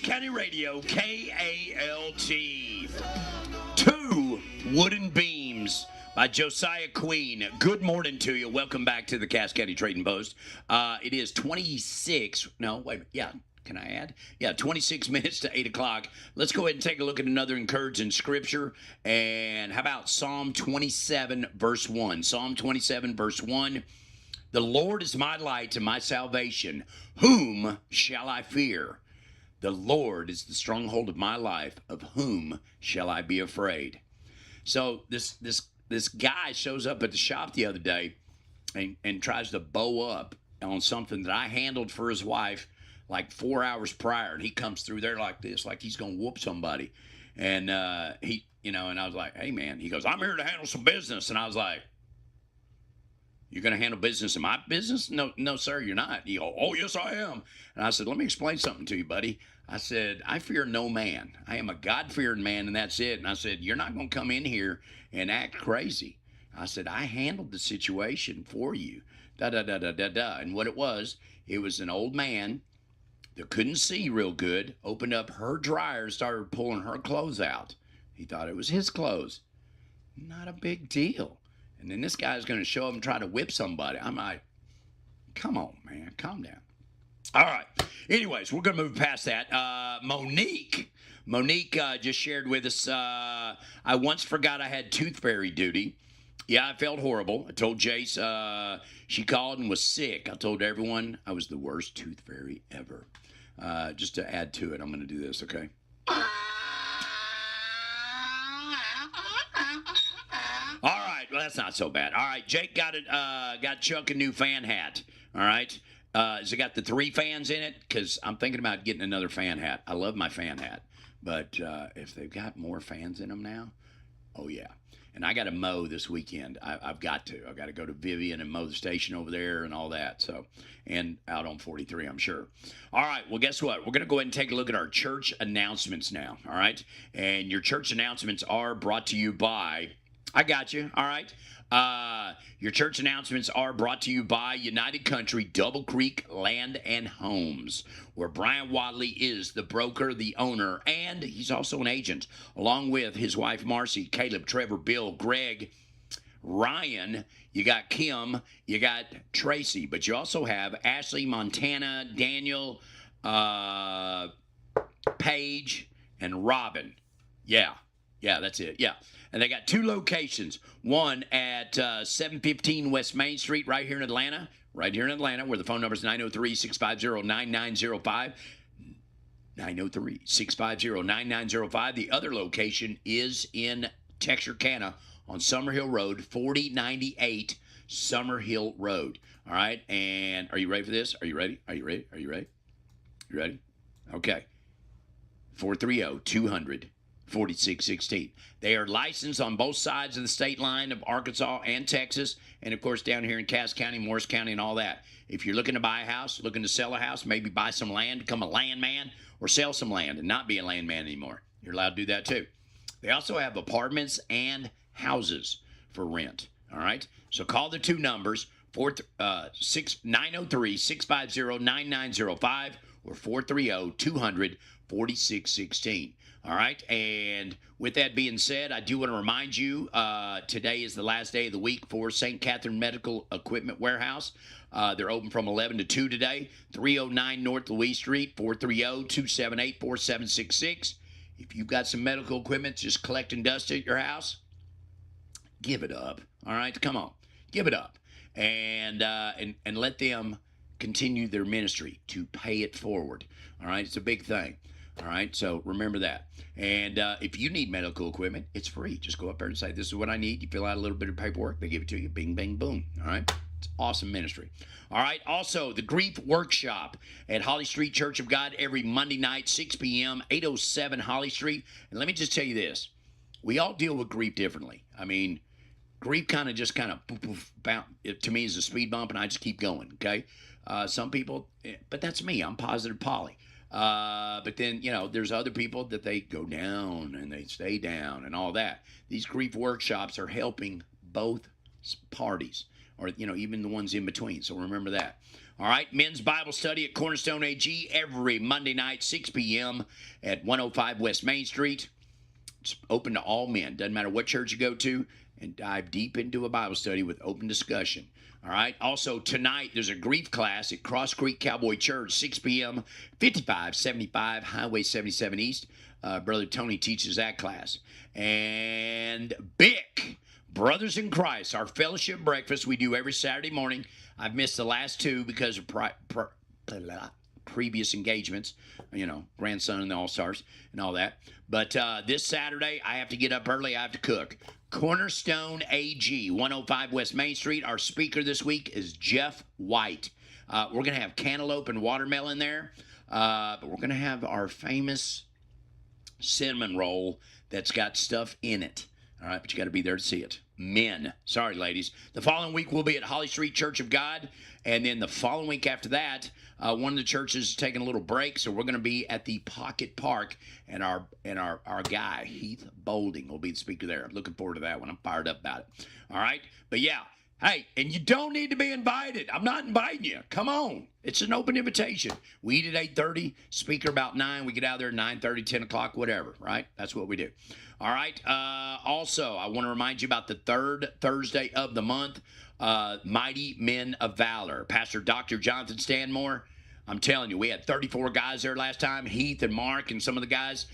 County Radio, KALT. 2 Wooden Beams by Josiah Queen. Good morning to you. Welcome back to the Cass County Trading Post. It is 26. No, wait. Yeah. Can I add? Yeah, 26 minutes to 8 o'clock. Let's go ahead and take a look at another encouraging scripture. And how about Psalm 27, verse 1? Psalm 27, verse 1. The Lord is my light and my salvation. Whom shall I fear? The Lord is the stronghold of my life. Of whom shall I be afraid? So this guy shows up at the shop the other day and tries to bow up on something that I handled for his wife like 4 hours prior, and he comes through there like this, like he's gonna whoop somebody. And he, and I was like, hey man, he goes, I'm here to handle some business. And I was like, you're gonna handle business in my business? No, sir, you're not. He goes, oh yes, I am. And I said, let me explain something to you, buddy. I said, I fear no man. I am a God-fearing man, and that's it. And I said, you're not gonna come in here and act crazy. I said, I handled the situation for you. And what it was an old man that couldn't see real good, opened up her dryer, started pulling her clothes out. He thought it was his clothes. Not a big deal. And then this guy's going to show up and try to whip somebody. I'm like, come on, man, calm down. All right. Anyways, we're going to move past that. Monique just shared with us, I once forgot I had tooth fairy duty. Yeah, I felt horrible. I told Jace, she called and was sick. I told everyone I was the worst tooth fairy ever. Just to add to it, I'm going to do this, okay? All right, well, that's not so bad. All right, Jake got Chuck a new fan hat, all right? Has it got the 3 fans in it? Because I'm thinking about getting another fan hat. I love my fan hat. But if they've got more fans in them now, oh, yeah. And I got to mow this weekend. I've got to. I've got to go to Vivian and mow the station over there and all that. So, and out on 43, I'm sure. All right. Well, guess what? We're going to go ahead and take a look at our church announcements now. All right. And your church announcements are brought to you by, I got you. All right. Your church announcements are brought to you by United Country Double Creek Land and Homes, where Brian Wadley is the broker, the owner, and he's also an agent, along with his wife Marcy, Caleb, Trevor, Bill, Greg, Ryan. You got Kim, you got Tracy, but you also have Ashley, Montana, Daniel, Paige, and Robin. Yeah, that's it. Yeah. And they got 2 locations. One at 715 West Main Street right here in Atlanta, where the phone number is 903-650-9905. 903-650-9905. The other location is in Texarkana on Summerhill Road, 4098 Summerhill Road. All right. And are you ready for this? Are you ready? You ready? Okay. 430-200-4616. They are licensed on both sides of the state line of Arkansas and Texas, and of course down here in Cass County, Morris County, and all that. If you're looking to buy a house, looking to sell a house, maybe buy some land, become a landman, or sell some land and not be a landman anymore, you're allowed to do that too. They also have apartments and houses for rent. All right, so call the 2 numbers, 903-650-9905 or 430-200-4616. All right, and with that being said, I do want to remind you, today is the last day of the week for St. Catherine Medical Equipment Warehouse. They're open from 11 to 2 today, 309 North Louise Street, 430-278-4766. If you've got some medical equipment just collecting dust at your house, give it up. All right, come on, give it up, and let them continue their ministry to pay it forward. All right, it's a big thing. All right, so remember that. And if you need medical equipment, it's free. Just go up there and say, this is what I need. You fill out a little bit of paperwork. They give it to you. Bing, bang, boom. All right, it's awesome ministry. All right, also the Grief Workshop at Holly Street Church of God every Monday night, 6 p.m., 807 Holly Street. And let me just tell you this. We all deal with grief differently. I mean, grief kind of bounce. It, to me, is a speed bump, and I just keep going, okay? Some people, but that's me. I'm positive Polly. But then, there's other people that they go down and they stay down and all that. These grief workshops are helping both parties. or, even the ones in between. So remember that. All right, men's Bible study at Cornerstone AG every Monday night, 6 p.m. at 105 West Main Street. It's open to all men. Doesn't matter what church you go to, and dive deep into a Bible study with open discussion. All right. Also, tonight, there's a grief class at Cross Creek Cowboy Church, 6 p.m., 5575 Highway 77 East. Brother Tony teaches that class. And BIC, Brothers in Christ, our fellowship breakfast we do every Saturday morning. I've missed the last two because of previous engagements, grandson and the All-Stars and all that. But this Saturday, I have to get up early. I have to cook. Cornerstone AG, 105 West Main Street. Our speaker this week is Jeff White. We're going to have cantaloupe and watermelon there. But we're going to have our famous cinnamon roll that's got stuff in it. All right, but you got to be there to see it. Men. Sorry, ladies. The following week, we'll be at Holly Street Church of God. And then the following week after that, one of the churches is taking a little break, so we're going to be at the Pocket Park, and our guy, Heath Bolding, will be the speaker there. I'm looking forward to that one. I'm fired up about it. All right? But, yeah. Hey, and you don't need to be invited. I'm not inviting you. Come on. It's an open invitation. We eat at 8:30, speaker about 9. We get out there at 9:30, 10 o'clock, whatever, right? That's what we do. All right. Also, I want to remind you about the third Thursday of the month, Mighty Men of Valor. Pastor Dr. Jonathan Stanmore. I'm telling you, we had 34 guys there last time. Heath and Mark and some of the guys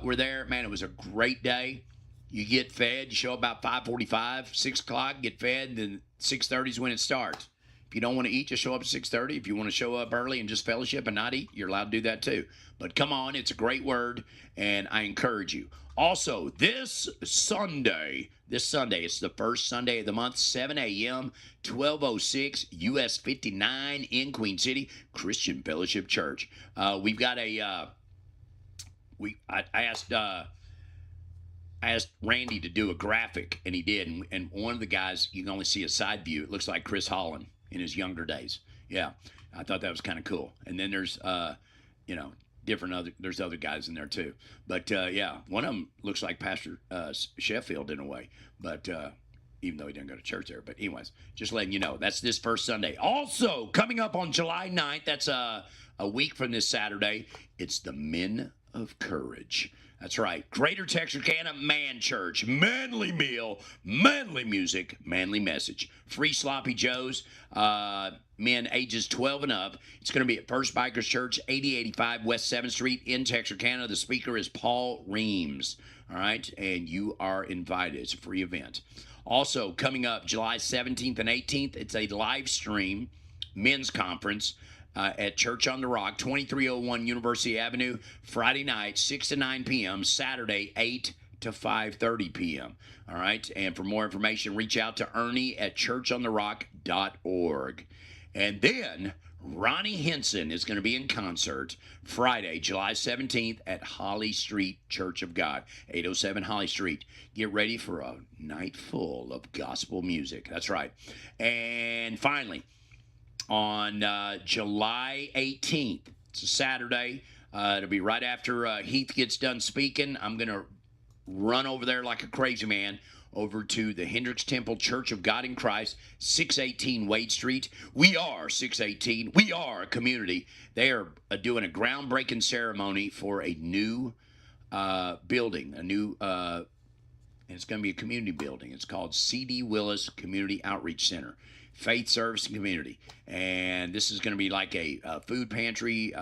were there. Man, it was a great day. You get fed. You show up about 5:45, 6 o'clock, get fed, then 6:30 is when it starts. If you don't want to eat, just show up at 6:30. If you want to show up early and just fellowship and not eat, you're allowed to do that too. But come on, it's a great word, and I encourage you. Also, this Sunday, it's the first Sunday of the month, 7 a.m., 1206 US 59 in Queen City, Christian Fellowship Church. We've got I asked Randy to do a graphic, and he did. And one of the guys, you can only see a side view. It looks like Chris Holland in his younger days. Yeah, I thought that was kind of cool. And then there's, there's other guys in there too. But, yeah, one of them looks like Pastor Sheffield in a way. But even though he didn't go to church there. But anyways, just letting you know, that's this first Sunday. Also, coming up on July 9th, that's a week from this Saturday, it's the Men of Courage. That's right. Greater Texarkana Man Church. Manly meal, manly music, manly message. Free sloppy joes. Men ages 12 and up. It's going to be at First Bikers Church, 8085 West 7th Street in Texarkana. The speaker is Paul Reams. All right. And you are invited. It's a free event. Also, coming up July 17th and 18th, it's a live stream men's conference. At Church on the Rock, 2301 University Avenue, Friday night, 6 to 9 p.m., Saturday, 8 to 5:30 p.m. All right? And for more information, reach out to Ernie at churchontherock.org. And then Ronnie Henson is going to be in concert Friday, July 17th at Holly Street Church of God, 807 Holly Street. Get ready for a night full of gospel music. That's right. And finally, on July 18th, it's a Saturday. It'll be right after Heath gets done speaking. I'm going to run over there like a crazy man over to the Hendricks Temple Church of God in Christ, 618 Wade Street. We are 618. We are a community. They are doing a groundbreaking ceremony for a new building, and it's going to be a community building. It's called C.D. Willis Community Outreach Center. Faith, service, and community. And this is going to be like a food pantry,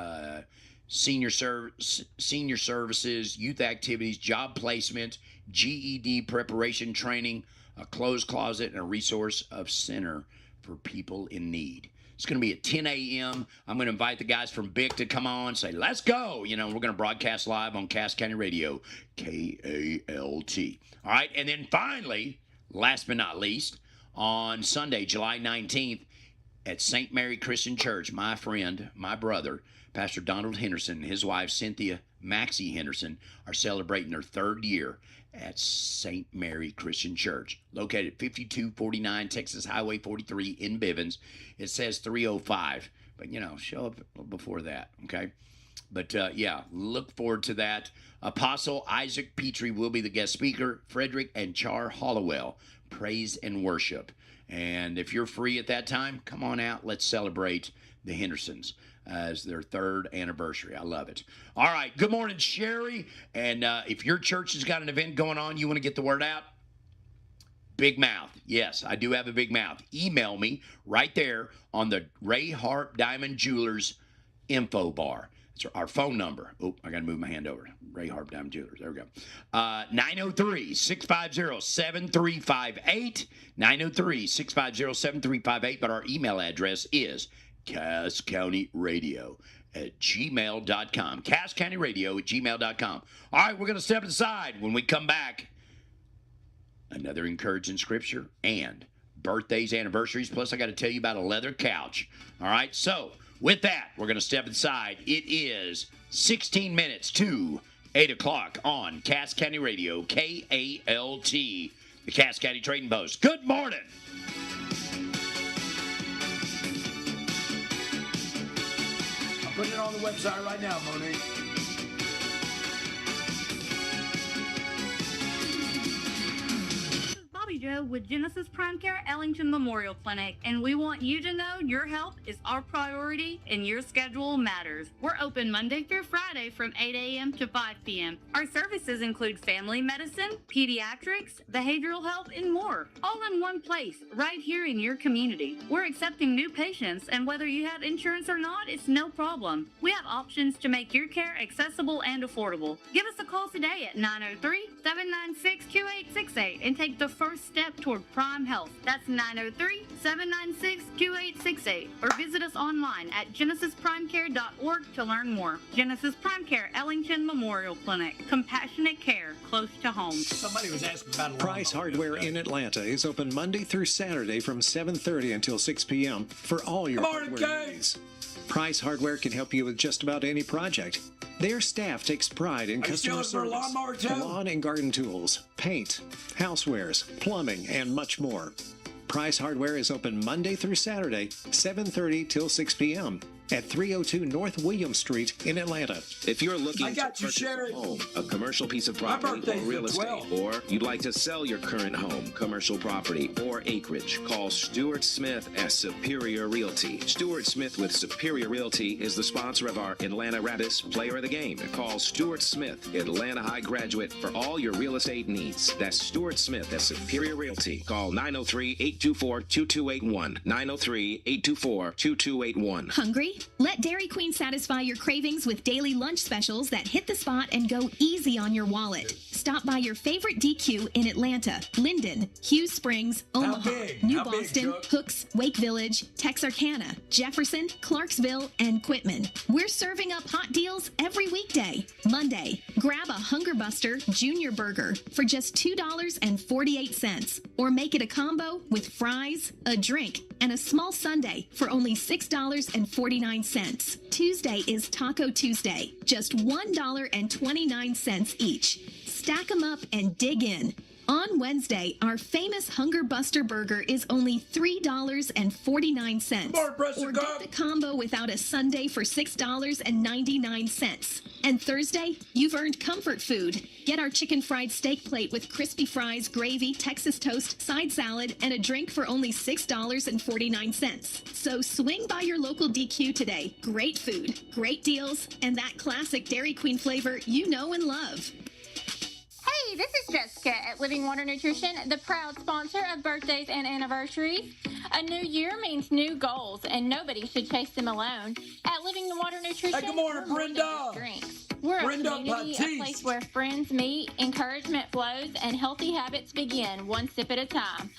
senior services, youth activities, job placement, GED preparation training, a clothes closet, and a resource of center for people in need. It's going to be at 10 a.m. I'm going to invite the guys from BIC to come on and say, let's go. We're going to broadcast live on Cass County Radio, KALT. All right. And then finally, last but not least, on Sunday, July 19th, at St. Mary Christian Church, my friend, my brother, Pastor Donald Henderson, and his wife, Cynthia Maxie Henderson, are celebrating their third year at St. Mary Christian Church, located at 5249 Texas Highway 43 in Bivens. It says 305, but, show up before that, okay? But, yeah, look forward to that. Apostle Isaac Petrie will be the guest speaker. Frederick and Char Hollowell, praise and worship. And if you're free at that time, come on out. Let's celebrate the Hendersons as their 3rd anniversary. I love it. All right. Good morning, Sherry. And if your church has got an event going on, you want to get the word out, Big mouth. Yes, I do have a big mouth. Email me right there on the Ray Harp Diamond Jewelers info bar. It's our phone number. Oh, I got to move my hand over. Ray Harp Diamond Jewelers. There we go. 903-650-7358. 903-650-7358. But our email address is casscountyradio@gmail.com. casscountyradio@gmail.com. All right, we're going to step aside. When we come back, another encouraging scripture and birthdays, anniversaries. Plus, I got to tell you about a leather couch. All right, so with that, we're going to step inside. It is 16 minutes to 8 o'clock on Cass County Radio, KALT, the Cass County Trading Post. Good morning. I'm putting it on the website right now, Monique. Joe with Genesis Prime Care Ellington Memorial Clinic, and we want you to know your help is our priority and your schedule matters. We're open Monday through Friday from 8 a.m. to 5 p.m. Our services include family medicine, pediatrics, behavioral health, and more, all in one place, right here in your community. We're accepting new patients, and whether you have insurance or not, it's no problem. We have options to make your care accessible and affordable. Give us a call today at 903-796-2868 and take the first step toward Prime Health. That's 903-796-2868. Or visit us online at genesisprimecare.org to learn more. Genesis Prime Care Ellington Memorial Clinic. Compassionate care close to home. Somebody was asking about Price Hardware in Atlanta is open Monday through Saturday from 7:30 until 6 p.m. for all your hardware needs. Price Hardware can help you with just about any project. Their staff takes pride in customer service, lawn and garden tools, paint, housewares, plumbing, and much more. Price Hardware is open Monday through Saturday, 7:30 till 6 p.m. at 302 North William Street in Atlanta. If you're looking to purchase a home, a commercial piece of property, or real estate, or you'd like to sell your current home, commercial property, or acreage, call Stuart Smith at Superior Realty. Stuart Smith with Superior Realty is the sponsor of our Atlanta Rabbits Player of the Game. Call Stuart Smith, Atlanta High graduate, for all your real estate needs. That's Stuart Smith at Superior Realty. Call 903-824-2281. 903-824-2281. Hungry? Let Dairy Queen satisfy your cravings with daily lunch specials that hit the spot and go easy on your wallet. Stop by your favorite DQ in Atlanta, Linden, Hughes Springs, Omaha, New Boston, Hooks, Wake Village, Texarkana, Jefferson, Clarksville, and Quitman. We're serving up hot deals every weekday. Monday, grab a Hunger Buster Junior Burger for just $2.48, or make it a combo with fries, a drink, and a small sundae for only $6.49. Tuesday is Taco Tuesday, just $1.29 each. Stack them up and dig in. On Wednesday, our famous Hunger Buster Burger is only $3.49. Or get the combo without a sundae for $6.99. And Thursday, you've earned comfort food. Get our chicken fried steak plate with crispy fries, gravy, Texas toast, side salad, and a drink for only $6.49. So swing by your local DQ today. Great food, great deals, and that classic Dairy Queen flavor you know and love. Hey, this is Jessica at Living Water Nutrition, the proud sponsor of birthdays and anniversaries. A new year means new goals, and nobody should chase them alone. At Living Water Nutrition, good morning, Brenda. We're a community, a place where friends meet, encouragement flows, and healthy habits begin one sip at a time.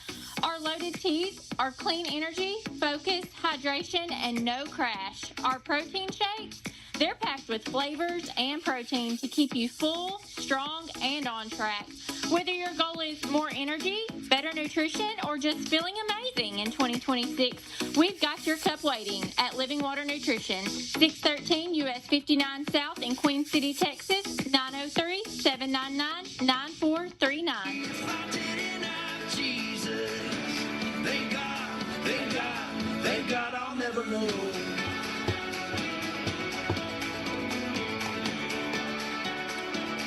Our loaded teas are clean energy, focus, hydration, and no crash. Our protein shakes, they're packed with flavors and protein to keep you full, strong, and on track. Whether your goal is more energy, better nutrition, or just feeling amazing in 2026, we've got your cup waiting at Living Water Nutrition, 613 US 59 South in Queen City, Texas, 903-799-9439. Thank God I'll never know.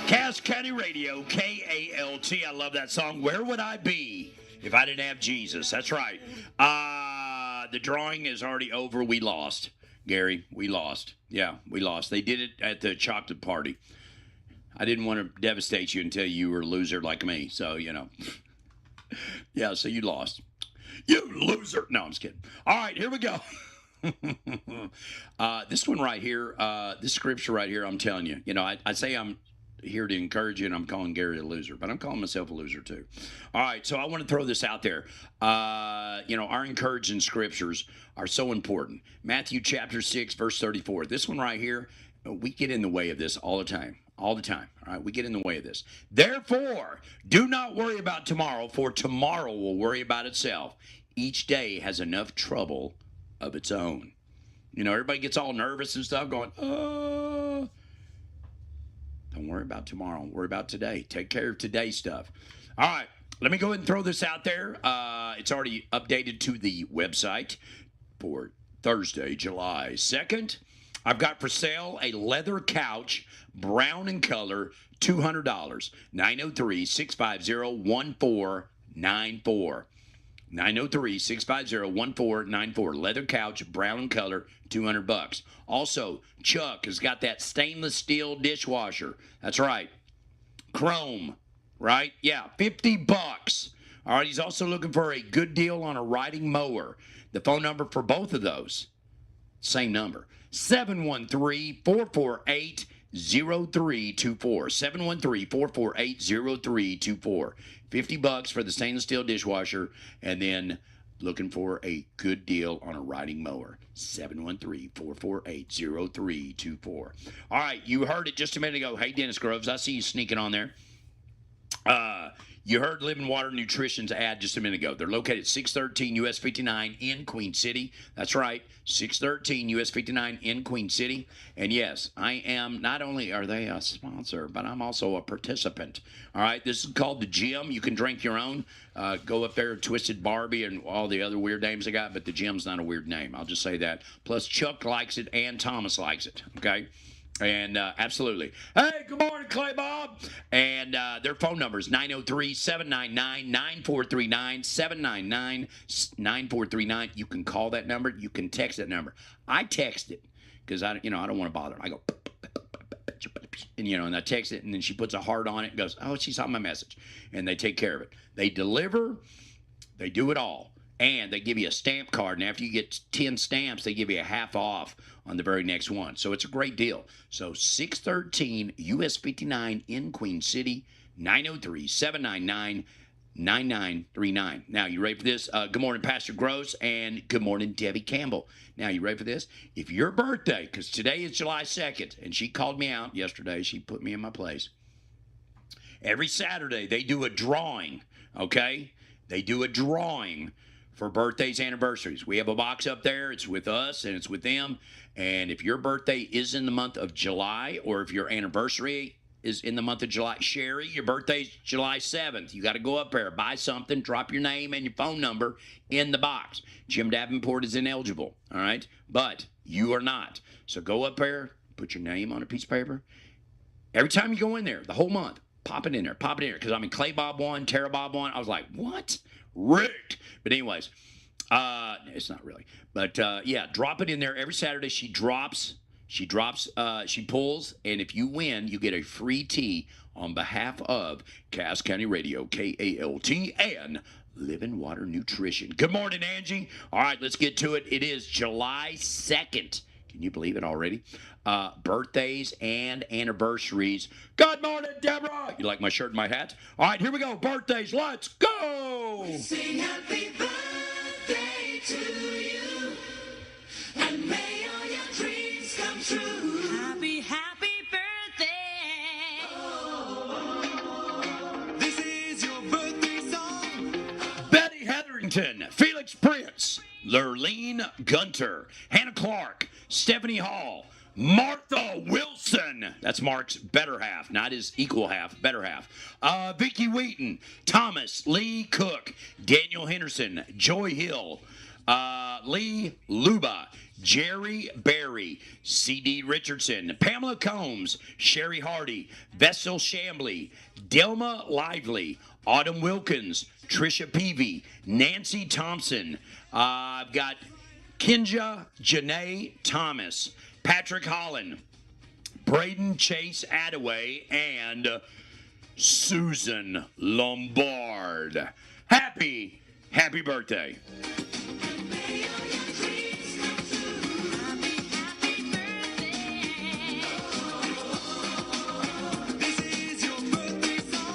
Cass County Radio, KALT. I love that song. Where would I be If I didn't have Jesus. That's right. The drawing is already over. We lost. Gary, we lost. Yeah, we lost. They did it at the chocolate party. I didn't want to devastate you and tell you were a loser like me. So, Yeah, so you lost. You loser. No, I'm just kidding. All right, here we go. This one right here, this scripture right here, I'm telling you. I say I'm here to encourage you, and I'm calling Gary a loser, but I'm calling myself a loser too. All right, so I want to throw this out there. Our encouraging scriptures are so important. Matthew chapter 6, verse 34. This one right here, we get in the way of this all the time. All the time. All right, we get in the way of this. Therefore, do not worry about tomorrow, for tomorrow will worry about itself. Each day has enough trouble of its own. Everybody gets all nervous and stuff going, don't worry about tomorrow. Worry about today. Take care of today's stuff. All right, let me go ahead and throw this out there. It's already updated to the website for Thursday, July 2nd. I've got for sale a leather couch, brown in color, $200. 903-650-1494. 903-650-1494. Leather couch, brown in color, $200. Also, Chuck has got that stainless steel dishwasher. That's right. Chrome, right? Yeah, $50. All right, he's also looking for a good deal on a riding mower. The phone number for both of those, same number, 713-448-0324. 713-448-0324. $50 for the stainless steel dishwasher, and then looking for a good deal on a riding mower. 713-448-0324. All right, you heard it just a minute ago. Hey, Dennis Groves, I see you sneaking on there. You heard Living Water Nutrition's ad just a minute ago. They're located at 613 US 59 in Queen City. That's right, 613 US 59 in Queen City. And yes, I am, not only are they a sponsor, but I'm also a participant. All right, this is called The Gym. You can drink your own. Go up there, Twisted Barbie and all the other weird names I got, but The Gym's not a weird name. I'll just say that. Plus, Chuck likes it and Thomas likes it, okay? And absolutely. Hey, good morning, Clay Bob. And their phone number is 903-799-9439, 799-9439. You can call that number. You can text that number. I text it because I don't want to bother. I go, and I text it, and then she puts a heart on it and goes, oh, she saw my message. And they take care of it. They deliver. They do it all. And they give you a stamp card, and after you get 10 stamps, they give you a half off on the very next one. So it's a great deal. So 613 US 59 in Queen City, 903-799-9939. Now, you ready for this? Good morning, Pastor Gross, and good morning, Debbie Campbell. Now, you ready for this? If your birthday, because today is July 2nd, and she called me out yesterday. She put me in my place. Every Saturday, they do a drawing, okay? They do a drawing for birthdays, anniversaries. We have a box up there. It's with us and it's with them. And if your birthday is in the month of July, or if your anniversary is in the month of July, Sherry, your birthday's July 7th. You got to go up there, buy something, drop your name and your phone number in the box. Jim Davenport is ineligible, all right? But you are not. So go up there, put your name on a piece of paper. Every time you go in there, the whole month, pop it in there. Because I'm in Clay Bob 1, Tara Bob 1. I was like, what? Rick. But anyways, it's not really. But yeah, drop it in there every Saturday. She pulls, and if you win, you get a free tea on behalf of Cass County Radio, KALT, and Living Water Nutrition. Good morning, Angie. All right, let's get to it. It is July 2nd. Can you believe it already? Birthdays and anniversaries. Good morning, Deborah. You like my shirt and my hat? All right, here we go. Birthdays. Let's go. We sing happy birthday to you, and may all your dreams come true. Happy, happy birthday. Oh, this is your birthday song. Betty Hetherington, Felix Prince, Lurleen Gunter, Hannah Clark, Stephanie Hall, Martha Wilson. That's Mark's better half, not his equal half, better half. Vicky Wheaton, Thomas Lee Cook, Daniel Henderson, Joy Hill, Lee Luba, Jerry Berry, C.D. Richardson, Pamela Combs, Sherry Hardy, Vessel Shambly, Delma Lively, Autumn Wilkins, Trisha Peavy, Nancy Thompson. I've got Kinja Janae Thomas, Patrick Holland, Braden Chase Attaway, and Susan Lombard. Happy birthday.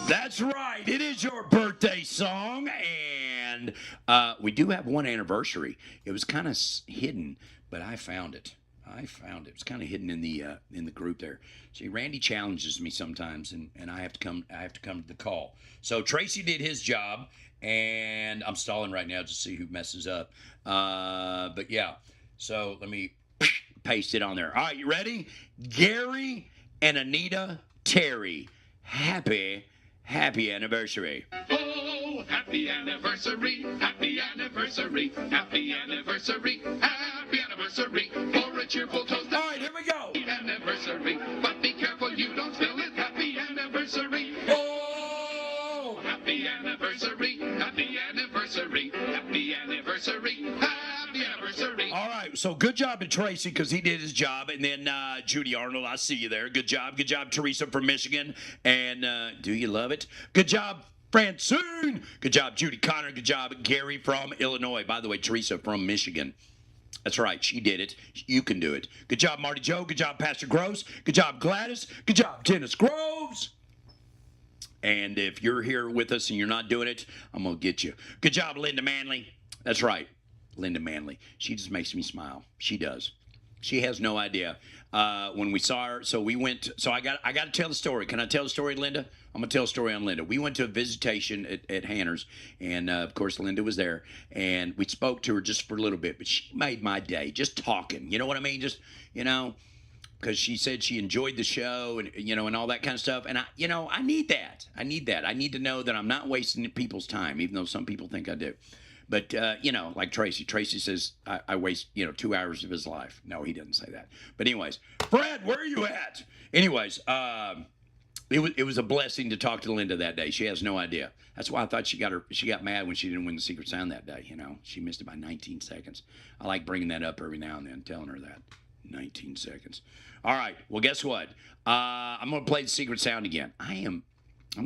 That's right. It is your birthday song, and we do have one anniversary. It was kind of hidden, but I found it. It was kind of hidden in the group there. See, Randy challenges me sometimes, and I have to come to the call. So Tracy did his job, and I'm stalling right now to see who messes up. But yeah, so let me paste it on there. All right, you ready? Gary and Anita Terry, happy anniversary. Oh, happy anniversary, happy anniversary, happy anniversary, happy anniversary. For a cheerful toast. All right, here we go. Anniversary, but be careful you don't spill it. Happy anniversary. Oh, happy anniversary, happy anniversary, happy anniversary, happy anniversary. All right, so good job to Tracy because he did his job, and then Judy Arnold, I see you there. Good job, Teresa from Michigan, and do you love it? Good job, Francine. Good job, Judy Connor. Good job, Gary from Illinois. By the way, Teresa from Michigan. That's right, she did it. You can do it. Good job, Marty Joe. Good job, Pastor Gross. Good job, Gladys. Good job, Dennis Groves. And if you're here with us and you're not doing it, I'm going to get you. Good job, Linda Manley. That's right, Linda Manley. She just makes me smile. She does. She has no idea. When we saw her, so we went. So I got to tell the story. Can I tell the story, Linda? I'm gonna tell a story on Linda. We went to a visitation at Hanners, and of course Linda was there, and we spoke to her just for a little bit. But she made my day just talking. You know what I mean? Just because she said she enjoyed the show and and all that kind of stuff. And I need that. I need to know that I'm not wasting people's time, even though some people think I do. But, like Tracy. Tracy says I waste, 2 hours of his life. No, he doesn't say that. But anyways, Fred, where are you at? Anyways, it was a blessing to talk to Linda that day. She has no idea. That's why I thought she got mad when she didn't win the Secret Sound that day. She missed it by 19 seconds. I like bringing that up every now and then, telling her that. 19 seconds. All right. Well, guess what? I'm going to play the Secret Sound again. I'm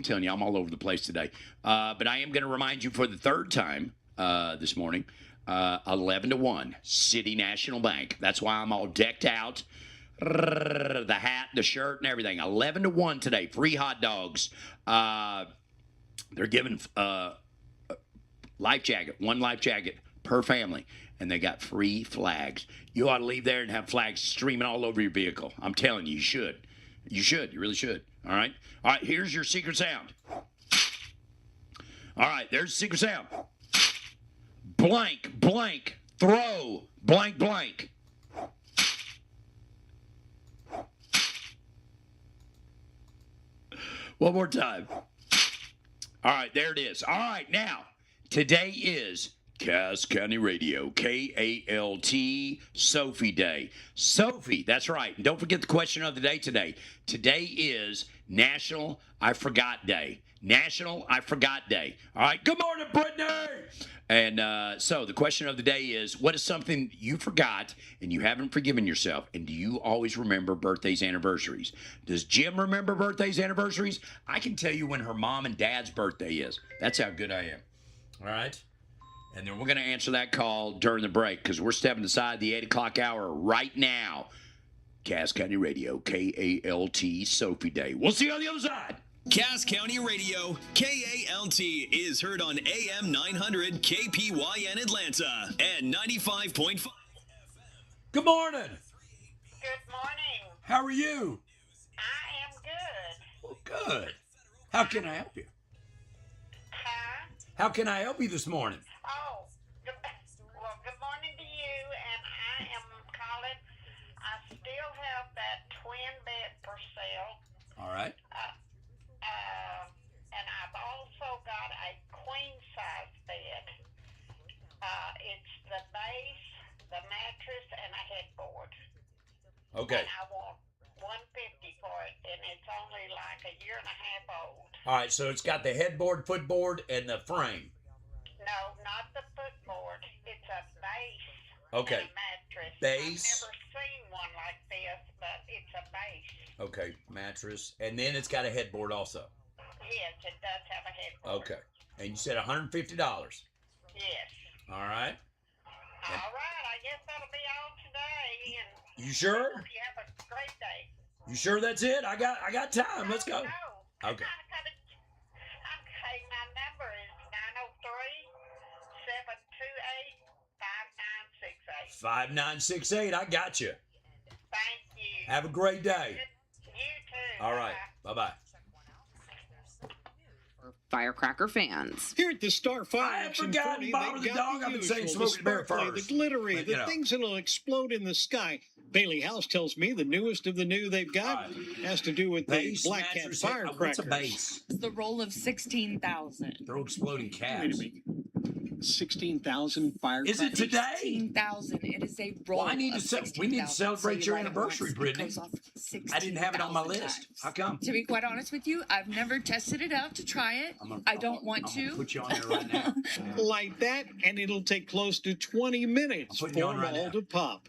telling you, I'm all over the place today. But I am going to remind you for the third time this morning, 11 to 1, City National Bank. That's why I'm all decked out. The hat, the shirt, and everything. 11 to 1 today. Free hot dogs. They're giving life jacket, one life jacket per family, and they got free flags. You ought to leave there and have flags streaming all over your vehicle. I'm telling you, you should. You should. You really should. All right. All right. Here's your secret sound. All right. There's the secret sound. Blank, blank, throw, blank, blank. One more time. All right, there it is. All right, now, today is Cass County Radio, KALT, Sophie Day. Sophie, that's right. And don't forget the question of the day today. Today is National I Forgot Day. National I Forgot Day. All right, good morning, Brittany. And so the question of the day is, what is something you forgot and you haven't forgiven yourself? And do you always remember birthdays, anniversaries? Does Jim remember birthdays, anniversaries? I can tell you when her mom and dad's birthday is. That's how good I am. All right? And then we're going to answer that call during the break because we're stepping aside the 8 o'clock hour right now. Cass County Radio, KALT, Sophie Day. We'll see you on the other side. Cass County Radio, KALT, is heard on AM 900 KPYN Atlanta and 95.5 FM. Good morning. Good morning. How are you? I am good. Well, good. How can I help you? Huh? How can I help you this morning? Oh, good morning to you, and I am calling. I still have that twin bed for sale. All right. And I've also got a queen size bed. It's the Okay. And I want $150 for it, and it's only like a year and a half old. All right, so it's got the headboard, footboard, and the frame. No, not the footboard. It's a base. Okay. And a mattress. Base. I've never seen one like this, but it's a base. Okay, mattress. And then it's got a headboard also. Yes, it does have a headboard. Okay. And you said $150. Yes. All right. All right, I guess that'll be all today. And You sure? hope you have a great day. You sure that's it? I got time. Let's go. No. Okay. Okay, my number is 5968. 903-728-5968. I got you. Thank you. Have a great day. You too. All right. Bye-bye. Firecracker fans. Here at the Star I Fireworks have in forgotten Forney, Bob they've the got dog. the I've been saying usual, Smokey the Bear sparkly, first. the glittery, But, the things that'll explode in the sky. Bailey House tells me the newest of the new they've got has to do with Base, the Black Cat mattress, firecrackers. what's a base? It's the roll of 16,000. Throw exploding cats. Wait a minute. 16,000 firecrackers. Is it today? 16,000. It is a roll. Well, we need to of celebrate your light it anniversary, once, it Brittany. goes off I didn't have it on my 16,000 list. times. How come? To be quite honest with you, I've never tested it out to try it. I don't want to. Put you on there right now. Like that, and it'll take close to 20 minutes for putting them you on right all now. to pop.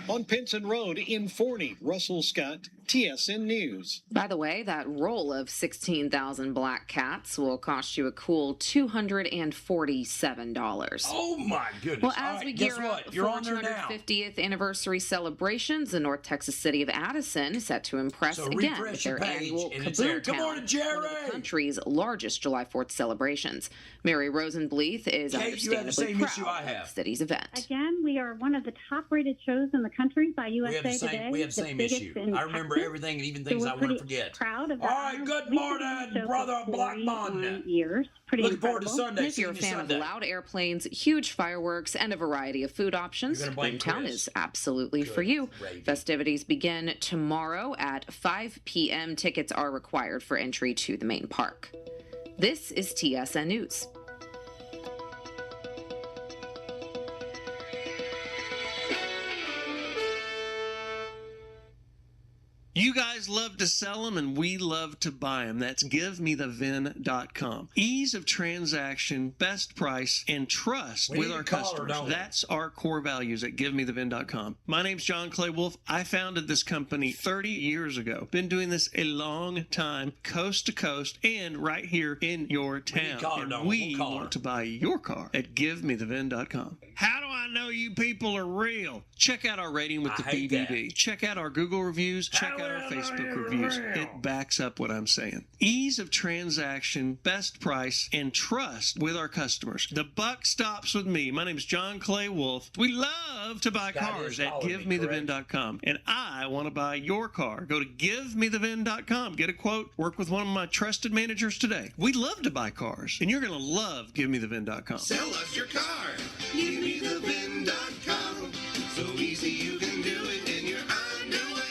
On Pinson Road in Forney, Russell Scott, TSN News. By the way, that roll of 16,000 black cats will cost you a cool $247. Oh my goodness. Well, All as right, we guess gear what? up You're for on there now. 250th anniversary celebrations, the North Texas city of Addison is set to impress So again refresh with your their page, annual and it's there. Kaboom Good Town, morning, Jerry. one of the country's largest July 4th celebrations. Mary Rosenbleeth is Kate, you have the same understandably issue I proud of have. the city's event. Again, we are one of the top-rated shows in the country by USA Today. We have the same biggest issue. in I remember Texas. everything, and even So things we're I want to pretty forget. Proud of All that. right, good We've been doing morning, the show brother for Black 41 Monday. years. Pretty Looking forward to incredible. Sunday. If you're a See you fan Sunday. of loud airplanes, huge fireworks, and a variety of food options, You're gonna blame Boomtown Chris. is absolutely for you. gravy. Festivities begin tomorrow at 5 p.m. Tickets are required for entry to the main park. This is TSN News. You guys love to sell them and we love to buy them. That's GiveMeTheVin.com. Ease of transaction, best price, and trust We with need our a caller, customers. don't we? That's our core values at GiveMeTheVin.com. My name's John Clay Wolf. I founded this company 30 years ago. Been doing this a long time, coast to coast, and right here in your We need a town. caller, And don't we? we We'll call her. want to buy your car at GiveMeTheVin.com. How do I know you people are real? Check out our rating with the hate BBB. Check out our Google reviews. Check out our Facebook reviews. It backs up what I'm saying. Ease of transaction, best price, and trust with our customers. The buck stops with me. My name is John Clay Wolf. We love to buy God cars is at calling me, GiveMeTheVin.com. And I want to buy your car. Go to GiveMeTheVin.com. Get a quote. Work with one of my trusted managers today. We love to buy cars. And you're going to love GiveMeTheVin.com. Sell us your car. GiveMeTheVin.com. So easy you can do it in your underwear.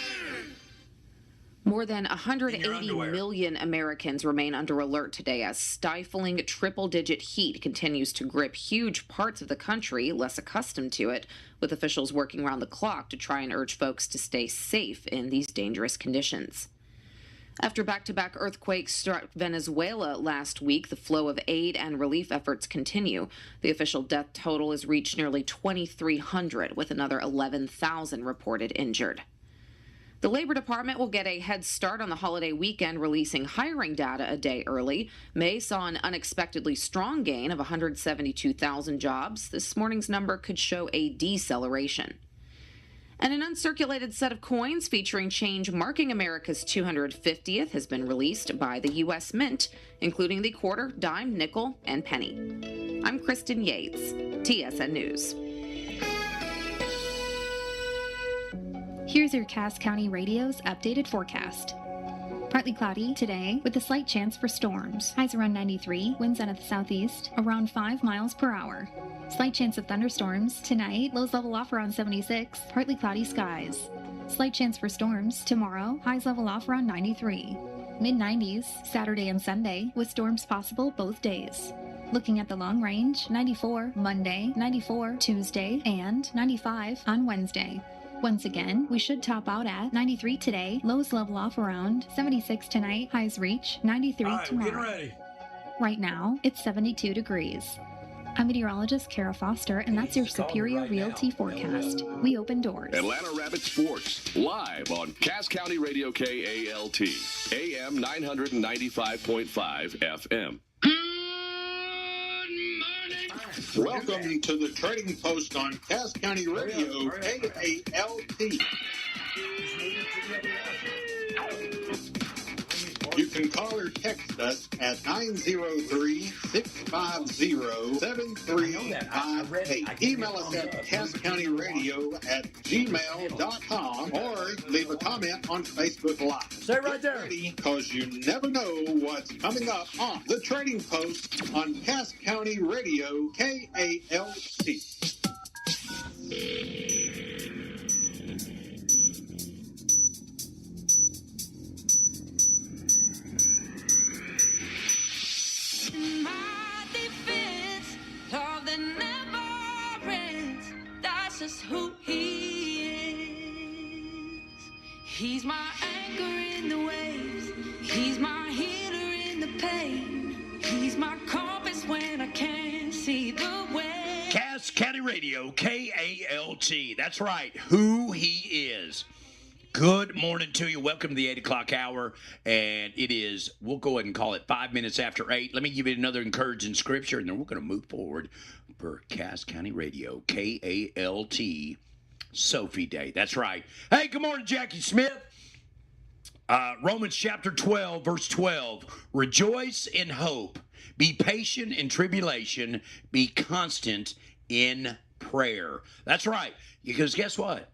More than 180 million Americans remain under alert today as stifling triple-digit heat continues to grip huge parts of the country less accustomed to it, with officials working around the clock to try and urge folks to stay safe in these dangerous conditions. After back-to-back earthquakes struck Venezuela last week, the flow of aid and relief efforts continue. The official death total has reached nearly 2,300, with another 11,000 reported injured. The Labor Department will get a head start on the holiday weekend, releasing hiring data a day early. May saw an unexpectedly strong gain of 172,000 jobs. This morning's number could show a deceleration. And an uncirculated set of coins featuring change marking America's 250th has been released by the U.S. Mint, including the quarter, dime, nickel, and penny. I'm Kristen Yates, TSN News. Here's your Cass County Radio's updated forecast. Partly cloudy today with a slight chance for storms. Highs around 93, winds out of the southeast, around 5 miles per hour. Slight chance of thunderstorms tonight, lows level off around 76, partly cloudy skies. Slight chance for storms tomorrow, highs level off around 93. Mid-90s Saturday and Sunday with storms possible both days. Looking at the long range, 94 Monday, 94 Tuesday, and 95 on Wednesday. Once again, we should top out at 93 today, lows level off around 76 tonight, highs reach 93 All right, we're tomorrow. getting ready. Right now, it's 72 degrees. I'm meteorologist Kara Foster, and that's your Superior Realty forecast. We open doors. Atlanta Rabbit Sports, live on Cass County Radio KALT, AM 995.5 FM. Welcome to the Trading Post on Cass County Radio, KALT. You can call or text us at 903-650-7358. Email us at casscountyradio@gmail.com or leave a comment on Facebook Live. Stay right there. Because you never know what's coming up on the Trading Post on Cass County Radio, KALT. In my defense, love that never ends. That's just who he is. He's my anchor in the waves. He's my healer in the pain. He's my compass when I can't see the way. Cass County Radio, KALT. That's right, who he is. Good morning to you. Welcome to the 8 o'clock hour. And it is, we'll go ahead and call it 5 minutes after 8. Let me give you another encouraging scripture, and then we're going to move forward for Cass County Radio, KALT, Sophie Day. That's right. Hey, good morning, Jackie Smith. Romans chapter 12, verse 12. Rejoice in hope. Be patient in tribulation. Be constant in prayer. That's right. Because guess what?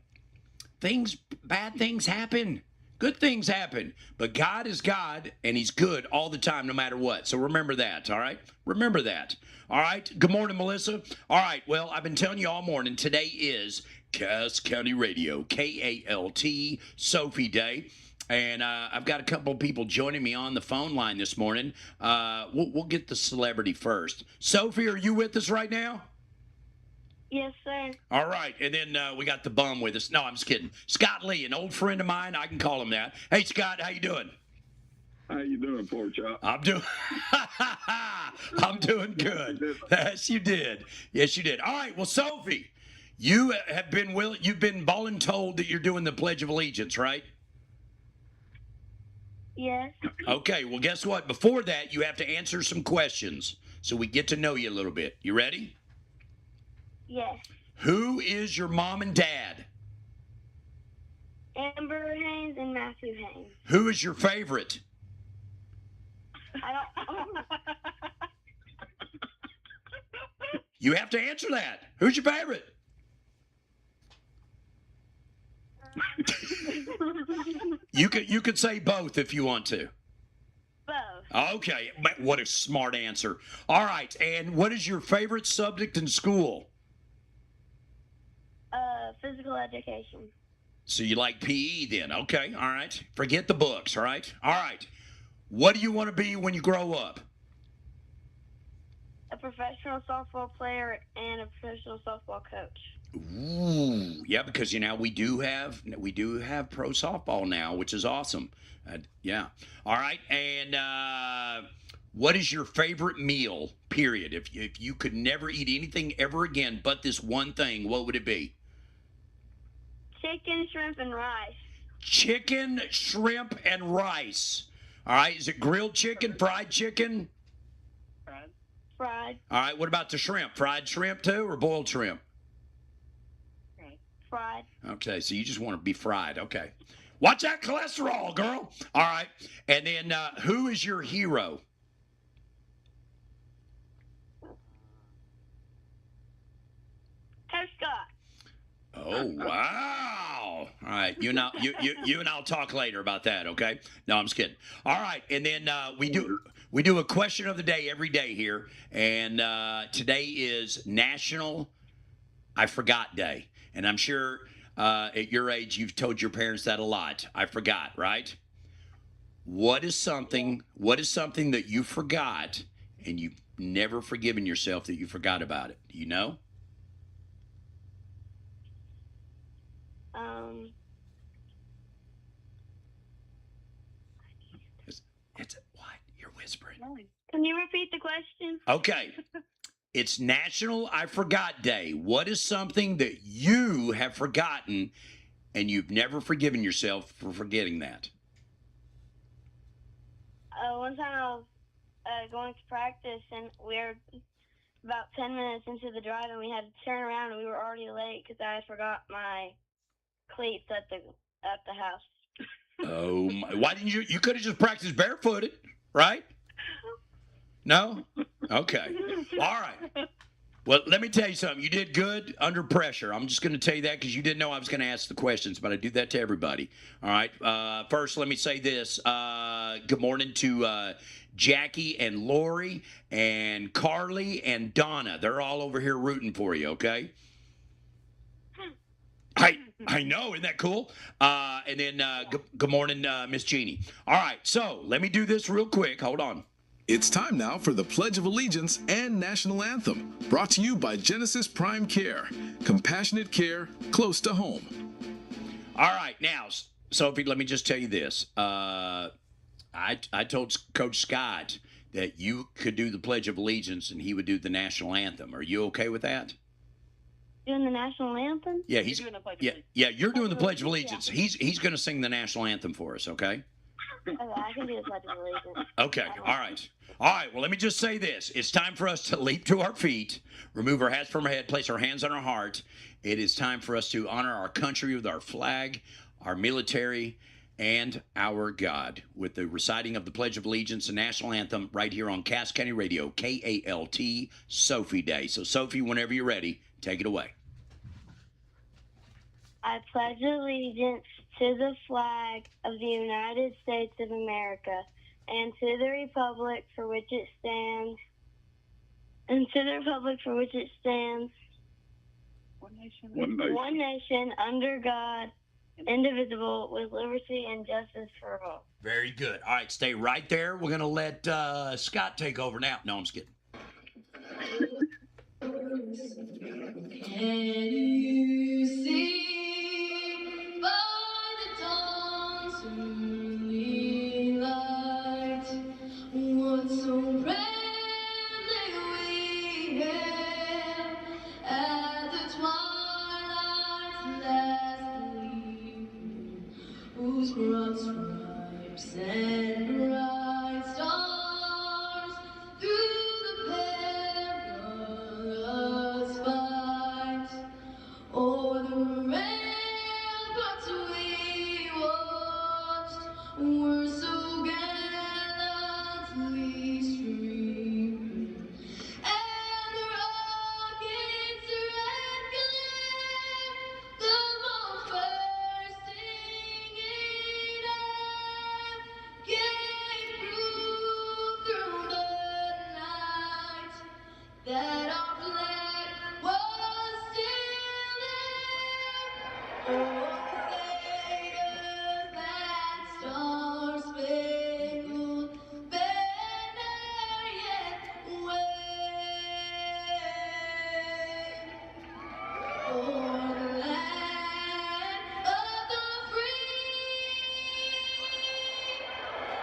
Bad things happen. Good things happen. But God is God, and he's good all the time, no matter what. So remember that, all right? Remember that. All right? Good morning, Melissa. All right, well, I've been telling you all morning, today is Cass County Radio, KALT, Sophie Day. And I've got a couple of people joining me on the phone line this morning. We'll get the celebrity first. Sophie, are you with us right now? Yes, sir. All right, and then we got the bum with us. No, I'm just kidding. Scott Lee, an old friend of mine. I can call him that. Hey, Scott, how you doing? How you doing, Pork Chop? I'm doing good. Yes, you did. Yes, you did. All right, well, Sophie, you have been you've been told that you're doing the Pledge of Allegiance, right? Yes. Okay, well, guess what? Before that, you have to answer some questions so we get to know you a little bit. You ready? Yes. Who is your mom and dad? Amber Haynes and Matthew Haynes. Who is your favorite? I don't. You have to answer that. Who's your favorite? You could say both if you want to. Both. Okay, what a smart answer. All right, and what is your favorite subject in school? Physical education. So you like PE then? Okay, all right. Forget the books, all right? All right. What do you want to be when you grow up? A professional softball player and a professional softball coach. Ooh, yeah, because we do have pro softball now, which is awesome. Yeah. All right, and what is your favorite meal? Period. If you could never eat anything ever again but this one thing, what would it be? Chicken, shrimp, and rice. Chicken, shrimp, and rice. All right. Is it grilled chicken, fried chicken? Fried. All right. What about the shrimp? Fried shrimp too, or boiled shrimp? Fried. Okay. So you just want to be fried. Okay. Watch that cholesterol, girl. All right. And then who is your hero? Coach Scott. Oh, wow. All right. You and I'll talk later about that, okay? No, I'm just kidding. All right. And then we do a question of the day every day here. And today is National I Forgot Day. And I'm sure at your age you've told your parents that a lot. I forgot, right? What is something that you forgot and you've never forgiven yourself that you forgot about it? Do you know? It's what? You're whispering. Can you repeat the question? Okay. It's National I Forgot Day. What is something that you have forgotten and you've never forgiven yourself for forgetting that? One time I was going to practice, and we were about 10 minutes into the drive, and we had to turn around, and we were already late because I forgot my cleats at the house. Oh, my. Why didn't you? You could have just practiced barefooted, right? No? Okay. All right. Well, let me tell you something. You did good under pressure. I'm just going to tell you that because you didn't know I was going to ask the questions, but I do that to everybody. All right. First, let me say this. Good morning to Jackie and Lori and Carly and Donna. They're all over here rooting for you, okay? I know. Isn't that cool? And then good morning, Miss Jeannie. All right. So let me do this real quick. Hold on. It's time now for the Pledge of Allegiance and National Anthem, brought to you by Genesis Prime Care. Compassionate care close to home. All right. Now, Sophie, let me just tell you this. I told Coach Scott that you could do the Pledge of Allegiance and he would do the National Anthem. Are you okay with that? Doing the National Anthem? Yeah, he's doing the Pledge of Allegiance. Yeah, you're doing the Pledge of Allegiance. Yeah. He's going to sing the National Anthem for us, okay? Okay, I can do the Pledge of Allegiance. Okay, all right. All right, well, let me just say this. It's time for us to leap to our feet, remove our hats from our head, place our hands on our heart. It is time for us to honor our country with our flag, our military, and our God with the reciting of the Pledge of Allegiance and National Anthem right here on Cass County Radio, KALT, Sophie Day. So, Sophie, whenever you're ready, take it away. I pledge allegiance to the flag of the United States of America and to the republic for which it stands, one nation, under God, indivisible, with liberty and justice for all. Very good. All right, stay right there. We're going to let Scott take over now. No, I'm just kidding. Can you see by the dawn's early light what so proudly we hailed at the twilight's last gleaming, whose broad stripes and bright stars through the perilous fight o'er the ramparts we watched were so gallantly streaming, and the rocket's red glare, the bombs bursting in air, gave proof through the night that our flag was still there. Oh, say does that star-spangled banner yet wave o'er the land of the free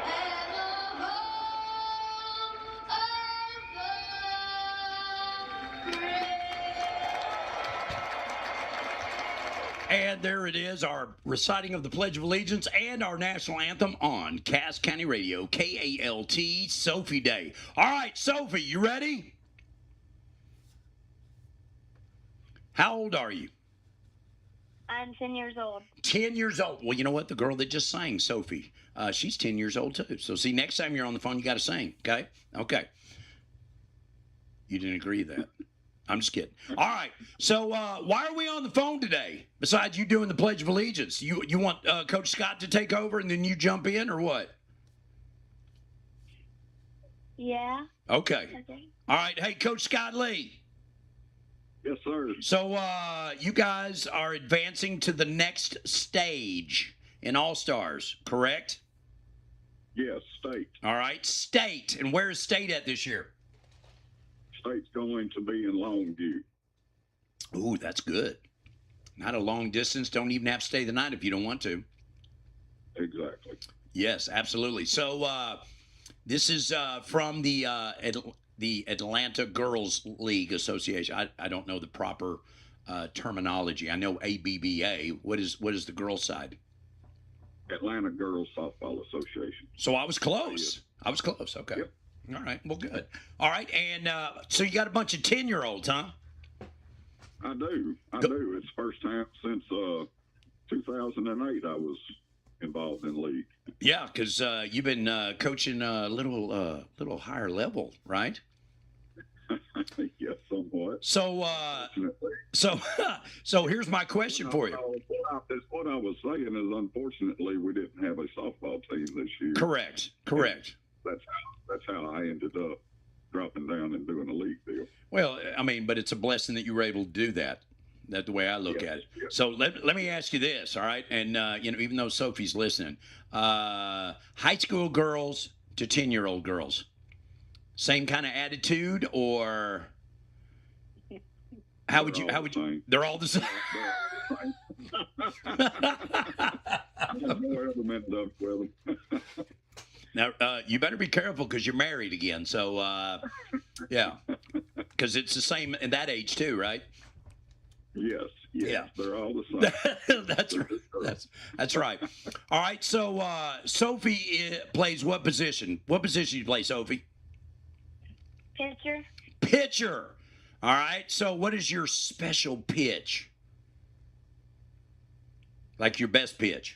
and the home of the brave? And there it is, our reciting of the Pledge of Allegiance and our National Anthem on Cass County Radio, KALT, Sophie Day. All right, Sophie, you ready? How old are you? I'm 10 years old. 10 years old. Well, you know what? The girl that just sang, Sophie, she's 10 years old too. So, see, next time you're on the phone, you got to sing, okay? Okay. You didn't agree with that. I'm just kidding. All right. So why are we on the phone today? Besides you doing the Pledge of Allegiance, you want Coach Scott to take over and then you jump in, or what? Yeah. Okay. All right. Hey, Coach Scott Lee. Yes, sir. So you guys are advancing to the next stage in All-Stars, correct? Yes, state. All right. State. And where is state at this year? State's going to be in Longview. Ooh, that's good. Not a long distance. Don't even have to stay the night if you don't want to. Exactly. Yes, absolutely. So this is from the Atlanta Girls League Association. I don't know the proper terminology. I know ABBA. What is the girls' side? Atlanta Girls Softball Association. So I was close. I was close. Okay. Yep. All right. Well, good. All right. And so you got a bunch of 10-year-olds, huh? I do. It's the first time since 2008 I was involved in the league. Yeah, because you've been coaching a little higher level, right? Yes, somewhat. So here's my question for you. What I was saying is, unfortunately, we didn't have a softball team this year. Correct. That's how I ended up dropping down and doing a league deal. Well, I mean, but it's a blessing that you were able to do that. That's the way I look at it. Yes. So let me ask you this, all right? And even though Sophie's listening, high school girls to 10-year-old girls, same kind of attitude, or how would you? They're all the same. Now, you better be careful because you're married again. So, yeah, because it's the same in that age too, right? Yes. Yeah. They're all the same. That's right. All right. So, Sophie plays what position? What position do you play, Sophie? Pitcher. All right. So, what is your special pitch? Like your best pitch?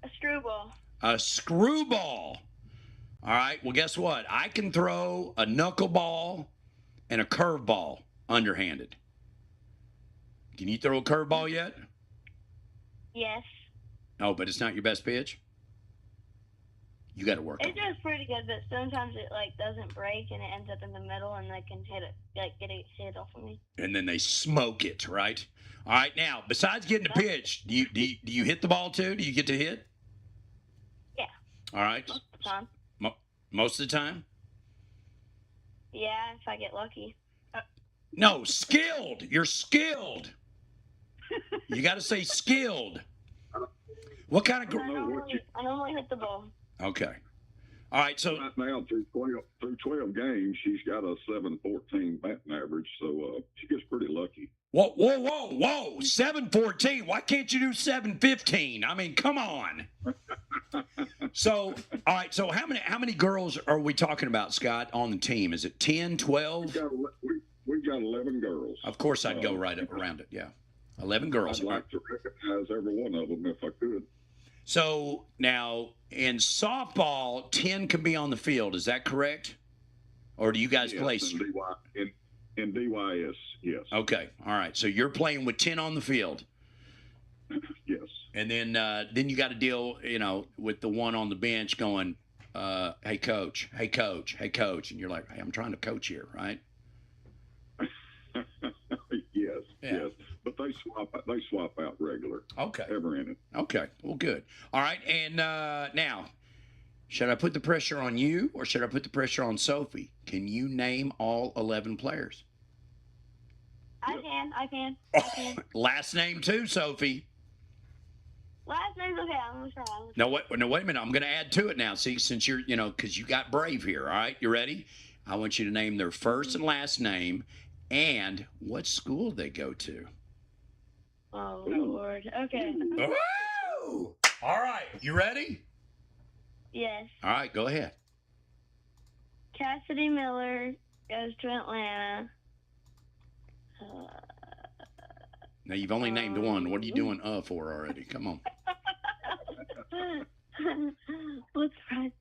A screwball. A screwball. All right. Well, guess what? I can throw a knuckleball and a curveball underhanded. Can you throw a curveball yet? Yes. No, but it's not your best pitch. You got to work on it. It does pretty good, but sometimes it doesn't break and it ends up in the middle, and they can hit it, get it hit off of me. And then they smoke it, right? All right. Now, besides getting the pitch, do you hit the ball too? Do you get to hit? Yeah. All right. Most of the time. Most of the time? Yeah, if I get lucky. No, skilled. You're skilled. You got to say skilled. What kind of? I normally hit the ball. Okay. All right. So right now through 12 games, she's got a 7.14 batting average, so she gets pretty lucky. Whoa! 7.14. Why can't you do 7.15? I mean, come on. So, all right. So, how many girls are we talking about, Scott, on the team? Is it 10, 12? We've got 11 girls. Of course, I'd go right up around it. Yeah, 11 girls. I'd like to recognize every one of them if I could. So now in softball, 10 can be on the field. Is that correct? Or do you guys play? In DYS, yes. Okay. All right. So you're playing with 10 on the field. Yes. And then you got to deal, with the one on the bench going, hey coach, and you're like, hey, I'm trying to coach here, right? Yes. But they swap out regular. Okay. Every inning. Okay. Well, good. All right. And now, should I put the pressure on you or should I put the pressure on Sophie? Can you name all 11 players? I can. Last name too, Sophie. Last name's okay. I'm gonna try. No, wait a minute. I'm going to add to it now. See, since you're, because you got brave here. All right. You ready? I want you to name their first and last name and what school they go to. Oh, Lord. Okay. Woo! All right. You ready? Yes. All right. Go ahead. Cassidy Miller goes to Atlanta. Now, you've only named one. What are you doing for already? Come on. What's right?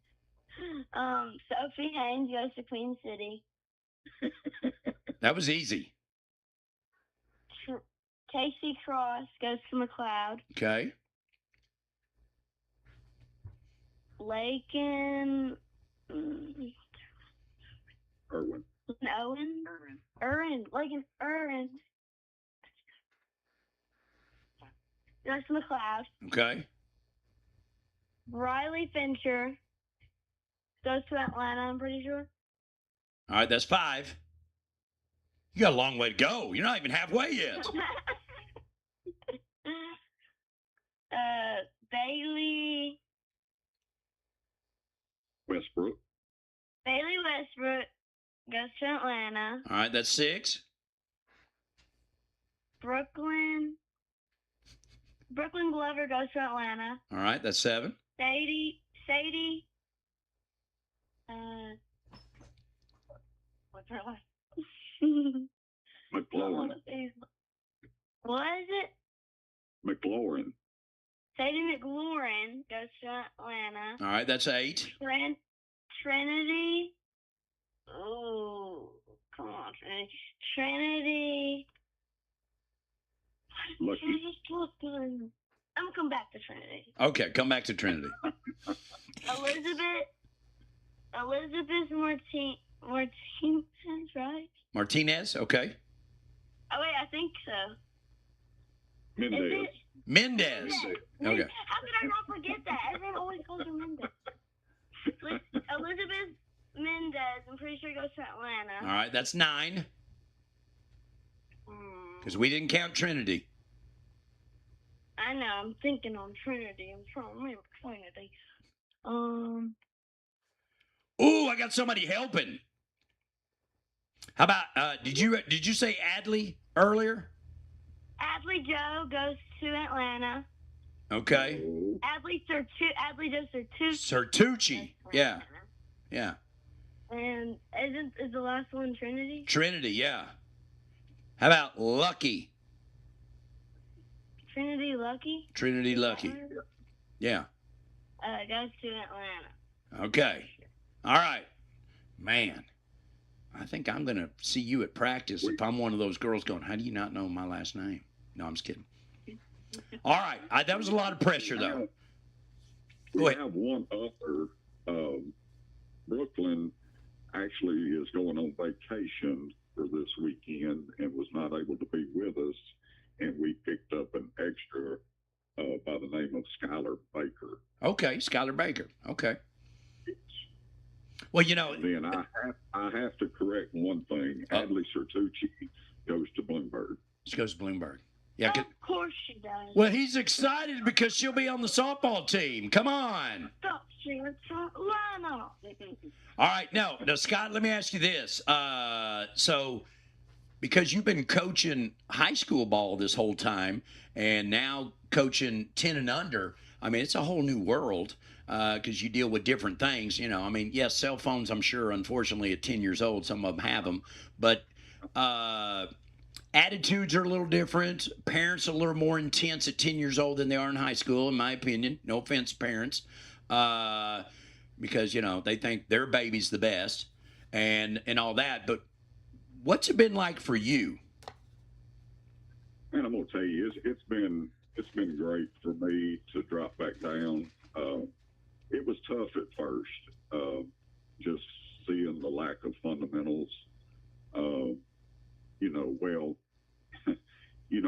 Sophie Haynes goes to Queen City. That was easy. Casey Cross goes to McLeod. Okay. Lakin. Irwin. Lakin Irwin. Goes to McLeod. Okay. Riley Fincher goes to Atlanta, I'm pretty sure. All right, that's 5. You got a long way to go. You're not even halfway yet. Bailey Westbrook. Bailey Westbrook goes to Atlanta. All right, that's 6. Brooklyn Glover goes to Atlanta. All right, that's 7. Sadie. What's her last? McLaurin. What is it? McLaurin. Sadie McLaurin goes to Atlanta. All right, that's 8. Trinity. Oh, come on, Trinity. Trinity. Lucky. I'm gonna come back to Trinity. Okay, come back to Trinity. Elizabeth Martinez, right? Martinez, okay. Oh wait, I think so. Mendez. Okay. How could I not forget that? Everyone always calls her Mendez. Elizabeth Mendez, I'm pretty sure goes to Atlanta. All right, that's 9. Because we didn't count Trinity. I know, I'm thinking on Trinity. I'm trying to remember Trinity. Ooh, I got somebody helping. How about did you say Adley earlier? Adley Joe goes to Atlanta. Okay. Adley Joe Sertucci. Yeah. Yeah. And is the last one Trinity? Trinity, yeah. How about Lucky? Trinity Lucky? Trinity Lucky. Yeah. Goes to Atlanta. Okay. All right. Man, I think I'm going to see you at practice if I'm one of those girls going, how do you not know my last name? No, I'm just kidding. All right. That was a lot of pressure, though. Go ahead. We have one other. Brooklyn actually is going on vacation for this weekend and was not able to be with us. And we picked up an extra by the name of Skylar Baker. Okay, Skylar Baker. Okay. Well, you know. And then I have to correct one thing. Adley Sertucci goes to Bloomberg. She goes to Bloomberg. Yeah. Of course she does. Well, he's excited because she'll be on the softball team. Come on. Stop singing Atlanta. All right. No, Scott, let me ask you this. So, because you've been coaching high school ball this whole time and now coaching 10 and under, I mean, it's a whole new world because you deal with different things. You know, I mean, yes, cell phones, I'm sure, unfortunately, at 10 years old, some of them have them. But attitudes are a little different. Parents are a little more intense at 10 years old than they are in high school, in my opinion. No offense, parents. Because, you know, they think their baby's the best and all that. But what's it been like for you? Man, I'm gonna tell you, it's been great for me to drop back down. It was tough at first, just seeing the lack of fundamentals.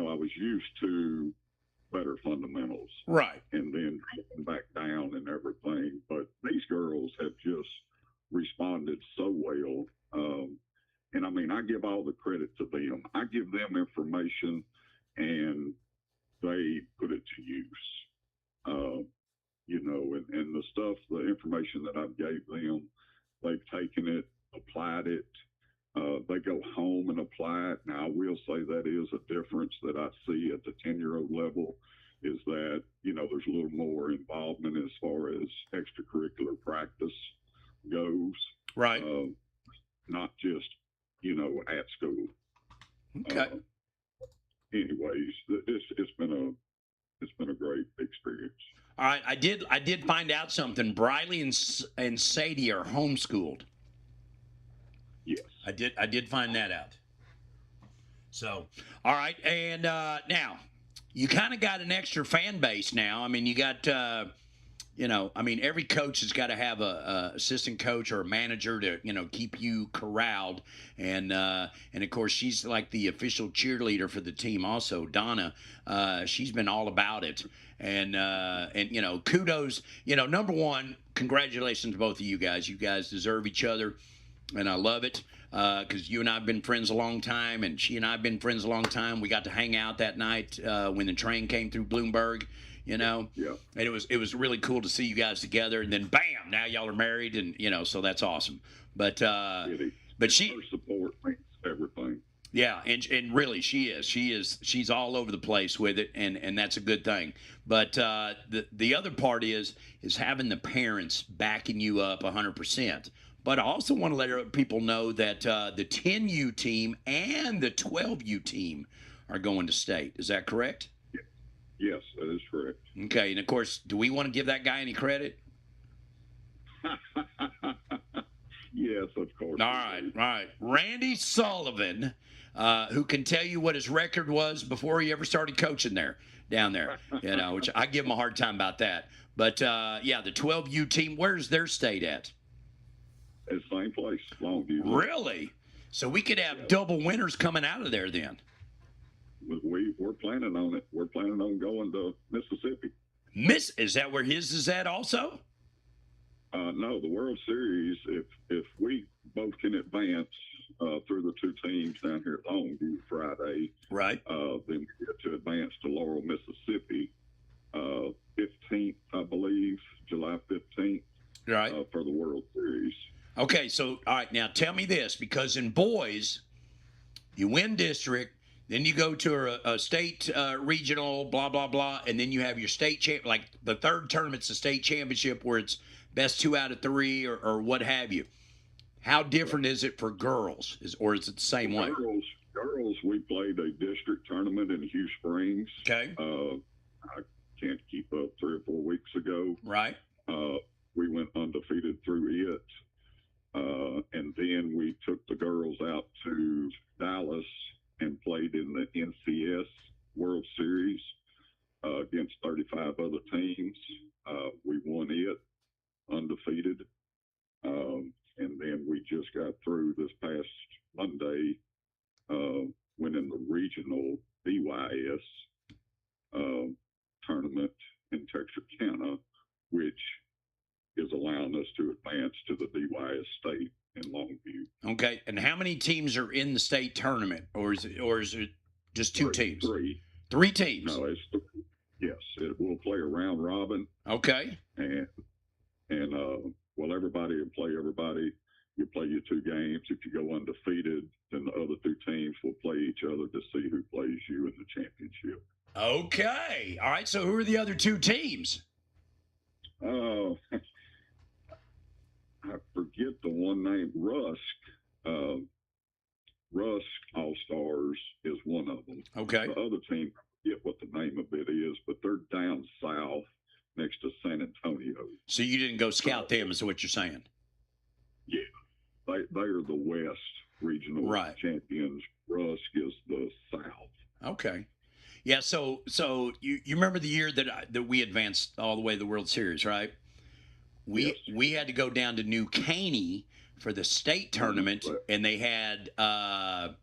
I was used to better fundamentals, right? And then back down and everything. But these girls have just responded so well. And I mean, I give all the credit to them. I give them information and they put it to use. And the stuff, the information that I gave them, they've taken it, applied it. They go home and apply it. Now, I will say that is a difference that I see at the 10-year-old level is that, there's a little more involvement as far as extracurricular practice goes. Right. Not just, at school. Okay. Anyways, it's been a great experience. All right, I did find out something. Briley and Sadie are homeschooled. Yes, I did find that out. So, all right, and now you kind of got an extra fan base now. I mean, you got every coach has got to have a assistant coach or a manager to keep you corralled, and of course she's like the official cheerleader for the team. Also, Donna, she's been all about it, and kudos. Number one, congratulations to both of you guys. You guys deserve each other, and I love it. because you and I have been friends a long time, and she and I have been friends a long time. We got to hang out that night when the train came through Bloomberg, you know. Yeah. And it was really cool to see you guys together, and then bam, now y'all are married, and you know, so that's awesome. But she her support means everything. Yeah, and really she's all over the place with it, and that's a good thing. But the other part is having the parents backing you up 100%. But I also want to let other people know that the 10U team and the 12U team are going to state. Is that correct? Yes, that is correct. Okay, and of course, do we want to give that guy any credit? Yes, of course. All right. Randy Sullivan, who can tell you what his record was before he ever started coaching down there, you know, which I give him a hard time about that. But, yeah, the 12U team, where's their state at? It's the same place, Longview. Really? So we could have double winners coming out of there then. We're planning on it. We're planning on going to Mississippi. Is that where his is at also? No, the World Series, if we both can advance through the two teams down here at Longview Friday, right? Then we get to advance to Laurel, Mississippi, 15th, I believe, July 15th, right, for the World Series. Okay, so all right, now tell me this, because in boys, you win district, then you go to a state regional, blah blah blah, and then you have your state champ. Like the third tournament's the state championship, where it's best 2 out of 3 or what have you. How different is it for girls? Or is it the same way? Girls, we played a district tournament in Hugh Springs. Okay. I can't keep up 3 or 4 weeks ago. Right. We went undefeated through it. And then we took the girls out to Dallas and played in the NCS World Series against 35 other teams. We won it undefeated. And then we just got through this past Monday, winning the regional BYS tournament in Texarkana, which is allowing us to advance to the BYS state in Longview. Okay, and how many teams are in the state tournament, or is it just 2 teams? 3. 3 teams. No, it's 3. Yes, it will play a round robin. Okay. And well, everybody will play everybody. You play your 2 games. If you go undefeated, then the other 2 teams will play each other to see who plays you in the championship. Okay. All right. So who are the other 2 teams? I forget the one named Rusk. Rusk All-Stars is one of them. Okay. The other team, I forget what the name of it is, but they're down south next to San Antonio. So you didn't go scout them, is what you're saying? Yeah. They are the West regional champions. Rusk is the South. Okay. Yeah, so you remember the year that we advanced all the way to the World Series, right? We had to go down to New Caney for the state tournament, and they had the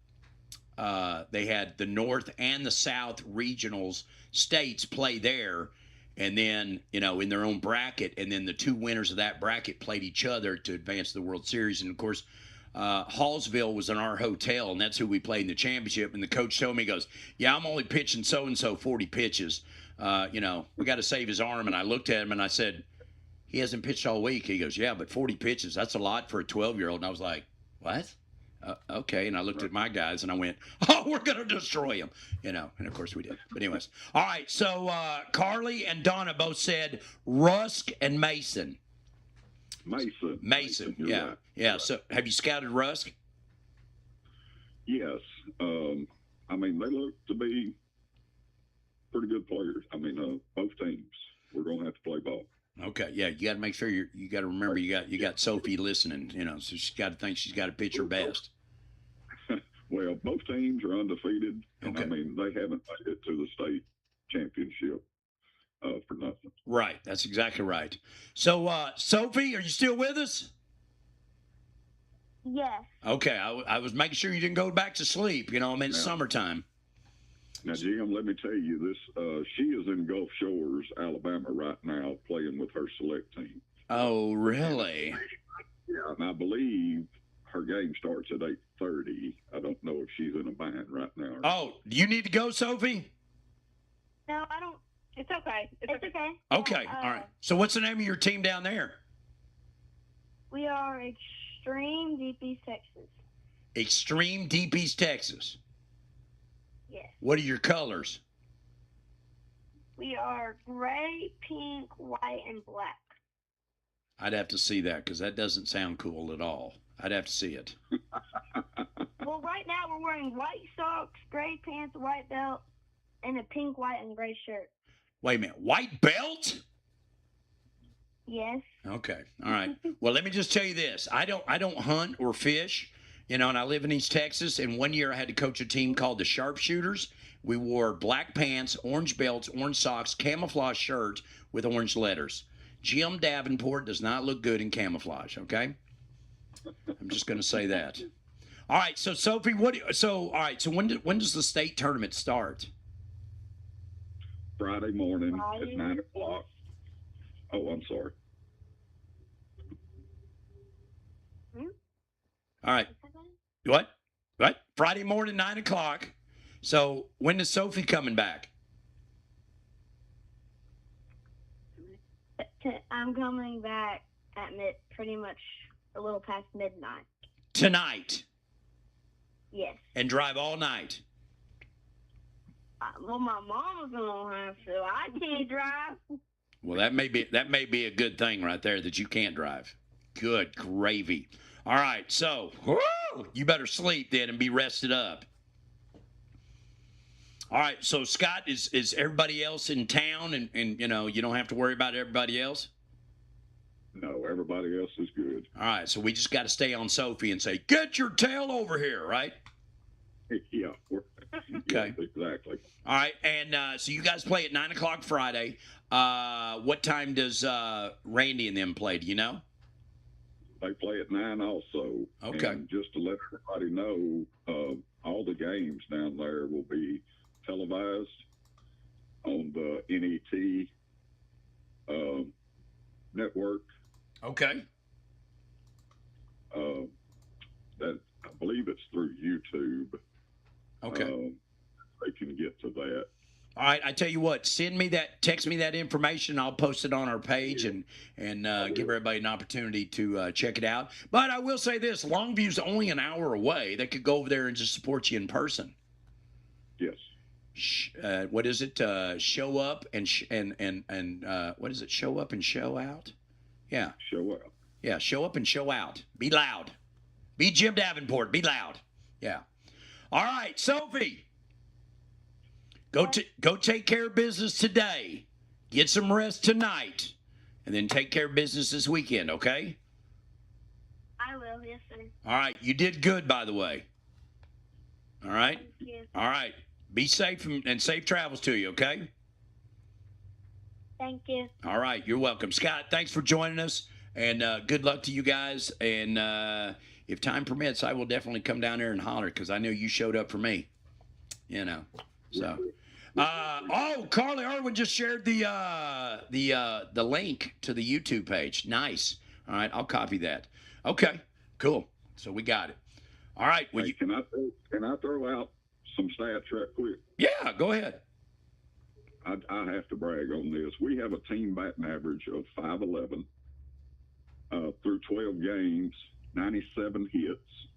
North and the South regionals states play there, and then in their own bracket, and then the 2 winners of that bracket played each other to advance to the World Series. And of course, Hallsville was in our hotel, and that's who we played in the championship. And the coach told me, he goes, "Yeah, I'm only pitching so and so 40 pitches. We got to save his arm." And I looked at him and I said, "He hasn't pitched all week." He goes, "Yeah, but 40 pitches, that's a lot for a 12-year-old." And I was like, "What?" Okay. And I looked at my guys and I went, "Oh, we're going to destroy him." And of course we did. But anyways. All right. So Carly and Donna both said Rusk and Mason. Mason. Yeah. Right. Yeah. Right. So have you scouted Rusk? Yes. I mean, they look to be pretty good players. I mean, both teams. We're going to have to play ball. Okay, yeah, you got to make sure you got to remember you got Sophie listening, so she's got to think she's got to pitch her best. Well, both teams are undefeated, and I mean they haven't made it to the state championship for nothing. Right, that's exactly right. So, Sophie, are you still with us? Yes. Okay, I was making sure you didn't go back to sleep. It's summertime. Now, Jim, let me tell you this. She is in Gulf Shores, Alabama right now, playing with her select team. Oh, really? Yeah, and I believe her game starts at 8:30. I don't know if she's in a band right now. Oh, do you need to go, Sophie? No, I don't. It's okay. It's okay. Okay, all right. So what's the name of your team down there? We are Extreme Deep East Texas. Extreme Deep East Texas. Yes. What are your colors? We are gray, pink, white, and black. I'd have to see that because that doesn't sound cool at all. I'd have to see it. Well, right now we're wearing white socks, gray pants, white belt, and a pink, white, and gray shirt. Wait a minute. White belt? Yes. Okay. All right. Well, let me just tell you this. I don't hunt or fish, and I live in East Texas, and one year I had to coach a team called the Sharpshooters. We wore black pants, orange belts, orange socks, camouflage shirts with orange letters. Jim Davenport does not look good in camouflage, okay? I'm just going to say that. All right, so Sophie, so when does the state tournament start? Friday morning at 9 o'clock. Oh, I'm sorry. All right. What? Friday morning, 9 o'clock. So when is Sophie coming back? I'm coming back at pretty much a little past midnight. Tonight? Yes. And drive all night? Well, my mom's gonna have to. I can't drive. Well, that may be a good thing right there that you can't drive. Good gravy. All right, so you better sleep then and be rested up. All right, so Scott, is everybody else in town and you don't have to worry about everybody else? No, everybody else is good. All right, so we just got to stay on Sophie and say, get your tail over here, right? Yeah. Okay. Yes, exactly. All right, and so you guys play at 9 o'clock Friday. What time does Randy and them play? Do you know? They play at 9 also. Okay. And just to let everybody know, all the games down there will be televised on the NET network. Okay. That I believe it's through YouTube. Okay. They can get to that. All right, I tell you what, text me that information. I'll post it on our page and give everybody an opportunity to check it out. But I will say this, Longview's only an hour away. They could go over there and just support you in person. Yes. What is it? Show up and what is it? Show up and show out? Yeah. Show out. Yeah, show up and show out. Be loud. Be Jim Davenport. Be loud. Yeah. All right, Sophie. Go take care of business today. Get some rest tonight. And then take care of business this weekend, okay? I will, yes, sir. All right. You did good, by the way. All right? Thank you. All right. Be safe and safe travels to you, okay? Thank you. All right. You're welcome. Scott, thanks for joining us. And good luck to you guys. And if time permits, I will definitely come down there and holler because I know you showed up for me. So... Carly Irwin just shared the link to the YouTube page. Nice. All right, I'll copy that. Okay, cool. So we got it. All right. Well, hey, can I throw out some stats right quick? Yeah, go ahead. I have to brag on this. We have a team batting average of 511 through 12 games, 97 hits,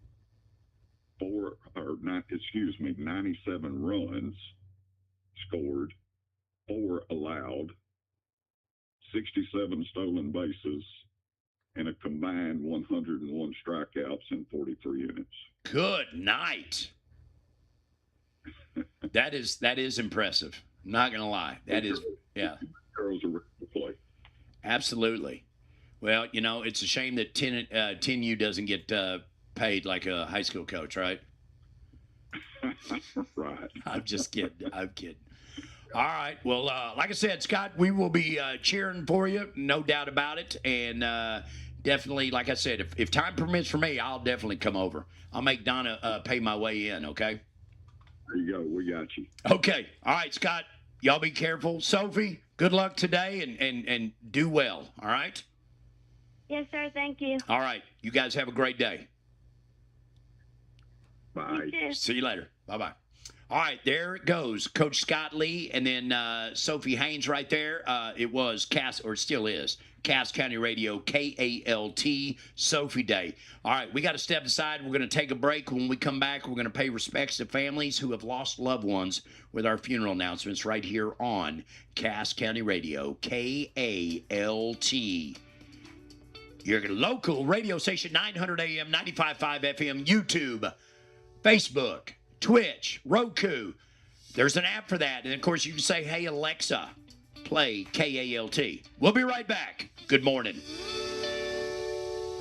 97 runs scored, 4 allowed, 67 stolen bases, and a combined 101 strikeouts in 43 innings. Good night. That is impressive. I'm not gonna lie. That is, yeah. Girls are ready to play. Absolutely. Well, it's a shame that 10U doesn't get paid like a high school coach, right? Right. I'm just kidding. I'm kidding. All right. Well, like I said, Scott, we will be cheering for you, no doubt about it. And definitely, like I said, if time permits for me, I'll definitely come over. I'll make Donna pay my way in, okay? There you go. We got you. Okay. All right, Scott. Y'all be careful. Sophie, good luck today and do well, all right? Yes, sir. Thank you. All right. You guys have a great day. Bye. See you later. Bye-bye. All right, there it goes. Coach Scott Lee and then Sophie Haynes right there. It was still is, Cass County Radio, KALT, Sophie Day. All right, we got to step aside. We're going to take a break. When we come back, we're going to pay respects to families who have lost loved ones with our funeral announcements right here on Cass County Radio, KALT. Your local radio station, 900 AM, 95.5 FM, YouTube, Facebook, Twitch, Roku. There's an app for that. And, of course, you can say, hey, Alexa, play KALT. We'll be right back. Good morning.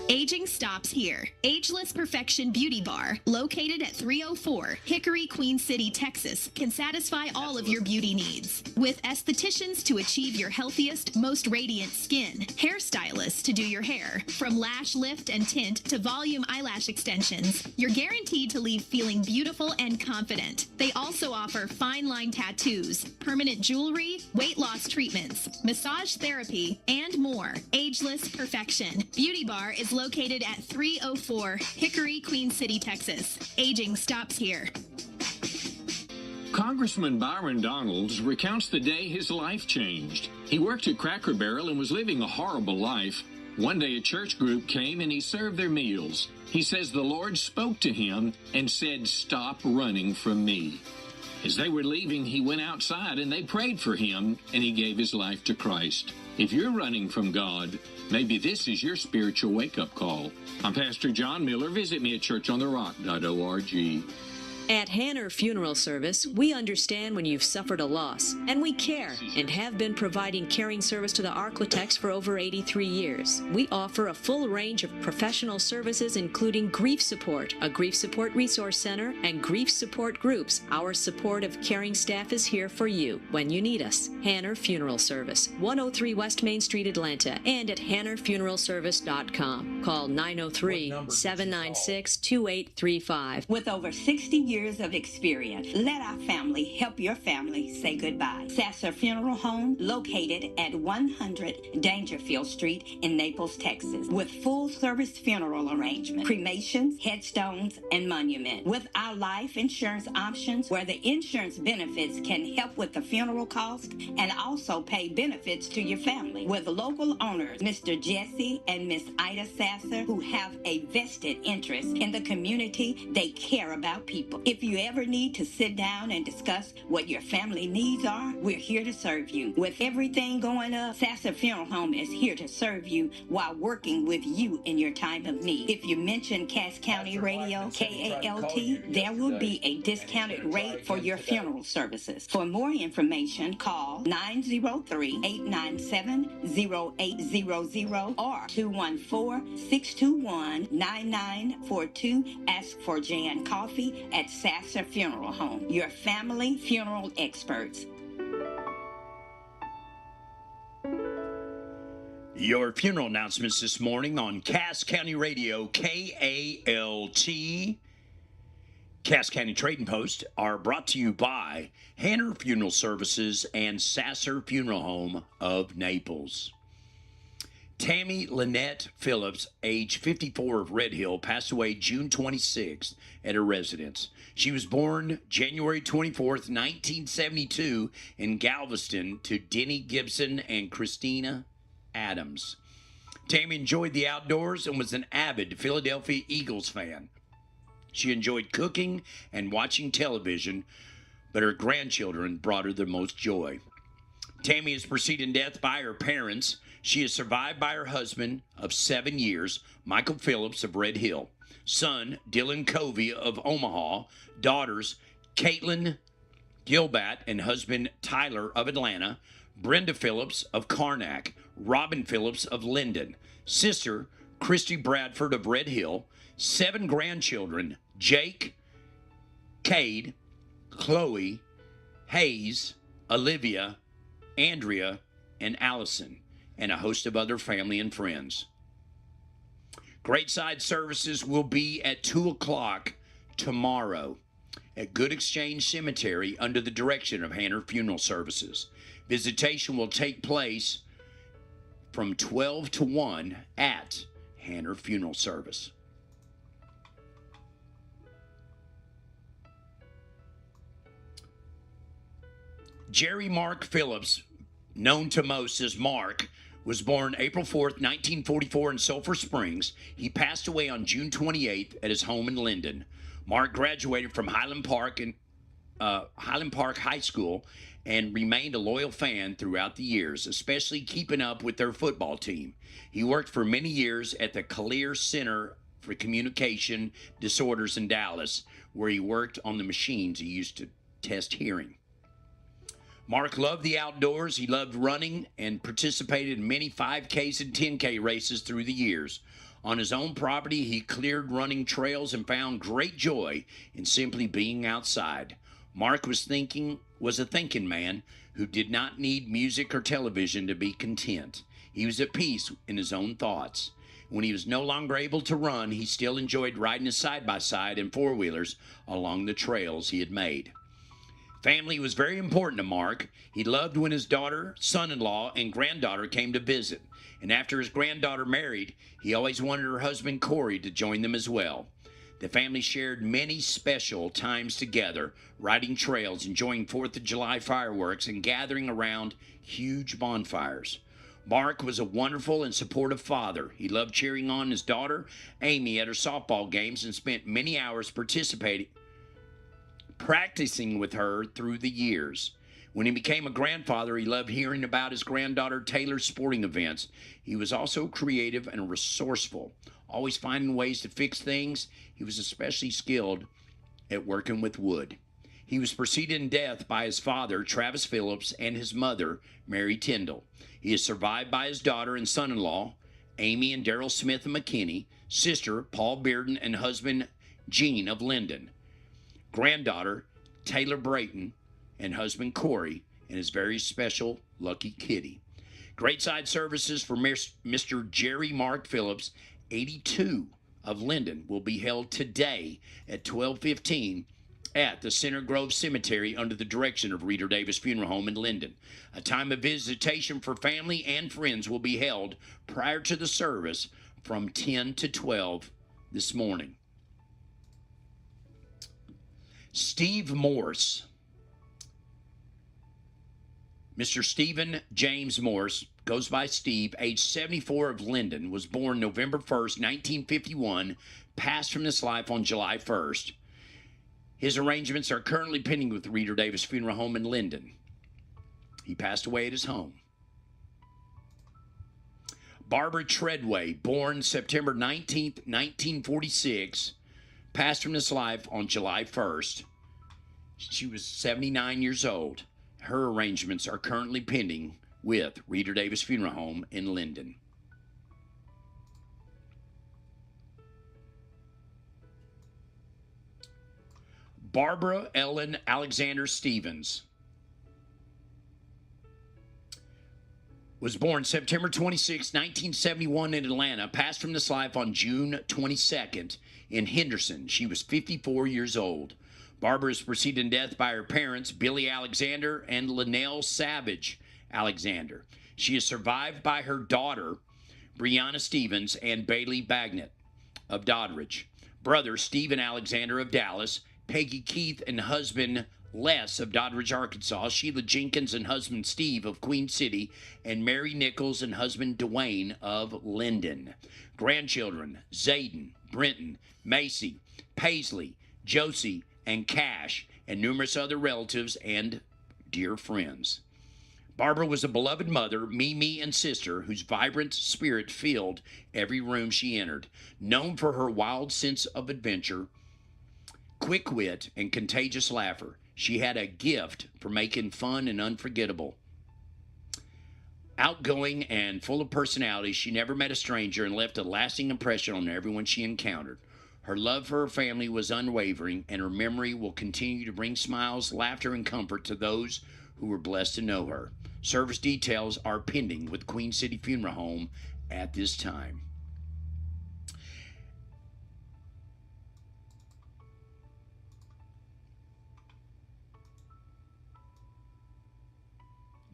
Aging stops here. Ageless Perfection Beauty Bar, located at 304 Hickory, Queen City, Texas, can satisfy all of your beauty needs. With estheticians to achieve your healthiest, most radiant skin, hairstylists to do your hair, from lash lift and tint to volume eyelash extensions, you're guaranteed to leave feeling beautiful and confident. They also offer fine line tattoos, permanent jewelry, weight loss treatments, massage therapy, and more. Ageless Perfection Beauty Bar is located at 304 Hickory, Queen City, Texas. Aging stops here. Congressman Byron Donalds recounts the day his life changed. He worked at Cracker Barrel and was living a horrible life. One day a church group came and he served their meals. He says the Lord spoke to him and said, "Stop running from me." As they were leaving, he went outside and they prayed for him and he gave his life to Christ. If you're running from God, maybe this is your spiritual wake-up call. I'm Pastor John Miller. Visit me at churchontherock.org. At Hanner Funeral Service, we understand when you've suffered a loss, and we care and have been providing caring service to the Arklatex for over 83 years. We offer a full range of professional services, including grief support, a grief support resource center, and grief support groups. Our supportive, caring staff is here for you when you need us. Hanner Funeral Service, 103 West Main Street, Atlanta, and at hannerfuneralservice.com. Call 903-796-2835. With over 60 years of experience, let our family help your family say goodbye. Sasser Funeral Home, located at 100 Dangerfield Street in Naples, Texas, with full-service funeral arrangement, cremations, headstones, and monument. With our life insurance options, where the insurance benefits can help with the funeral cost and also pay benefits to your family. With local owners, Mr. Jesse and Miss Ida Sasser, who have a vested interest in the community. They care about people. If you ever need to sit down and discuss what your family needs are, we're here to serve you. With everything going up, Sasser Funeral Home is here to serve you while working with you in your time of need. If you mention Cass County Radio, KALT, there will be a discounted rate for your funeral services. For more information, call 903-897-0800 or 214-621-9942. Ask for Jan Coffee at Sasser Funeral Home, your family funeral experts. Your funeral announcements this morning on Cass County Radio, KALT. Cass County Trading Post are brought to you by Hanner Funeral Services and Sasser Funeral Home of Naples. Tammy Lynette Phillips, age 54 of Red Hill, passed away June 26th at her residence. She was born January 24th, 1972 in Galveston to Denny Gibson and Christina Adams. Tammy enjoyed the outdoors and was an avid Philadelphia Eagles fan. She enjoyed cooking and watching television, but her grandchildren brought her the most joy. Tammy is preceded in death by her parents. She is survived by her husband of 7 years, Michael Phillips of Red Hill, son Dylan Covey of Omaha, daughters Caitlin Gilbat and husband Tyler of Atlanta, Brenda Phillips of Karnak, Robin Phillips of Linden, sister Christy Bradford of Red Hill, 7 grandchildren, Jake, Cade, Chloe, Hayes, Olivia, Andrea, and Allison, and a host of other family and friends. Graveside services will be at 2 o'clock tomorrow at Good Exchange Cemetery under the direction of Hanner Funeral Services. Visitation will take place from 12 to 1 at Hanner Funeral Service. Jerry Mark Phillips, known to most as Mark, was born April 4th, 1944 in Sulphur Springs. He passed away on June 28th at his home in Linden. Mark graduated from Highland Park High School and remained a loyal fan throughout the years, especially keeping up with their football team. He worked for many years at the Clear Center for Communication Disorders in Dallas, where he worked on the machines he used to test hearing. Mark loved the outdoors. He loved running and participated in many 5Ks and 10K races through the years. On his own property, he cleared running trails and found great joy in simply being outside. Mark was a thinking man who did not need music or television to be content. He was at peace in his own thoughts. When he was no longer able to run, he still enjoyed riding his side-by-side and four-wheelers along the trails he had made. Family was very important to Mark. He loved when his daughter, son-in-law, and granddaughter came to visit. And after his granddaughter married, he always wanted her husband, Corey, to join them as well. The family shared many special times together, riding trails, enjoying 4th of July fireworks, and gathering around huge bonfires. Mark was a wonderful and supportive father. He loved cheering on his daughter, Amy, at her softball games and spent many hours practicing with her through the years. When he became a grandfather, he loved hearing about his granddaughter Taylor's sporting events. He was also creative and resourceful, always finding ways to fix things. He was especially skilled at working with wood. He was preceded in death by his father, Travis Phillips, and his mother, Mary Tyndall. He is survived by his daughter and son-in-law, Amy and Darrell Smith of McKinney, sister, Paul Bearden, and husband, Gene of Linden, granddaughter, Taylor Brayton, and husband, Corey, and his very special Lucky Kitty. Great side services for Mr. Jerry Mark Phillips, 82 of Linden, will be held today at 12:15 at the Center Grove Cemetery under the direction of Reader Davis Funeral Home in Linden. A time of visitation for family and friends will be held prior to the service from 10 to 12 this morning. Steve Morse. Mr. Stephen James Morse, goes by Steve, age 74 of Linden, was born November 1st, 1951, passed from this life on July 1st. His arrangements are currently pending with the Reader Davis Funeral Home in Linden. He passed away at his home. Barbara Treadway, born September 19th, 1946, passed from this life on July 1st. She was 79 years old. Her arrangements are currently pending with Reader Davis Funeral Home in Linden. Barbara Ellen Alexander Stevens was born September 26, 1971 in Atlanta, passed from this life on June 22nd in Henderson. She was 54 years old. Barbara is preceded in death by her parents, Billy Alexander and Linnell Savage Alexander. She is survived by her daughter, Brianna Stevens, and Bailey Bagnet of Doddridge, brother Stephen Alexander of Dallas, Peggy Keith and husband Les of Doddridge, Arkansas, Sheila Jenkins and husband Steve of Queen City, and Mary Nichols and husband Dwayne of Linden. Grandchildren, Zayden, Brenton, Macy, Paisley, Josie, and Cash, and numerous other relatives and dear friends. Barbara was a beloved mother, Mimi, and sister whose vibrant spirit filled every room she entered. Known for her wild sense of adventure, quick wit, and contagious laughter, she had a gift for making fun and unforgettable. Outgoing and full of personality, she never met a stranger and left a lasting impression on everyone she encountered. Her love for her family was unwavering, and her memory will continue to bring smiles, laughter, and comfort to those who were blessed to know her. Service details are pending with Queen City Funeral Home at this time.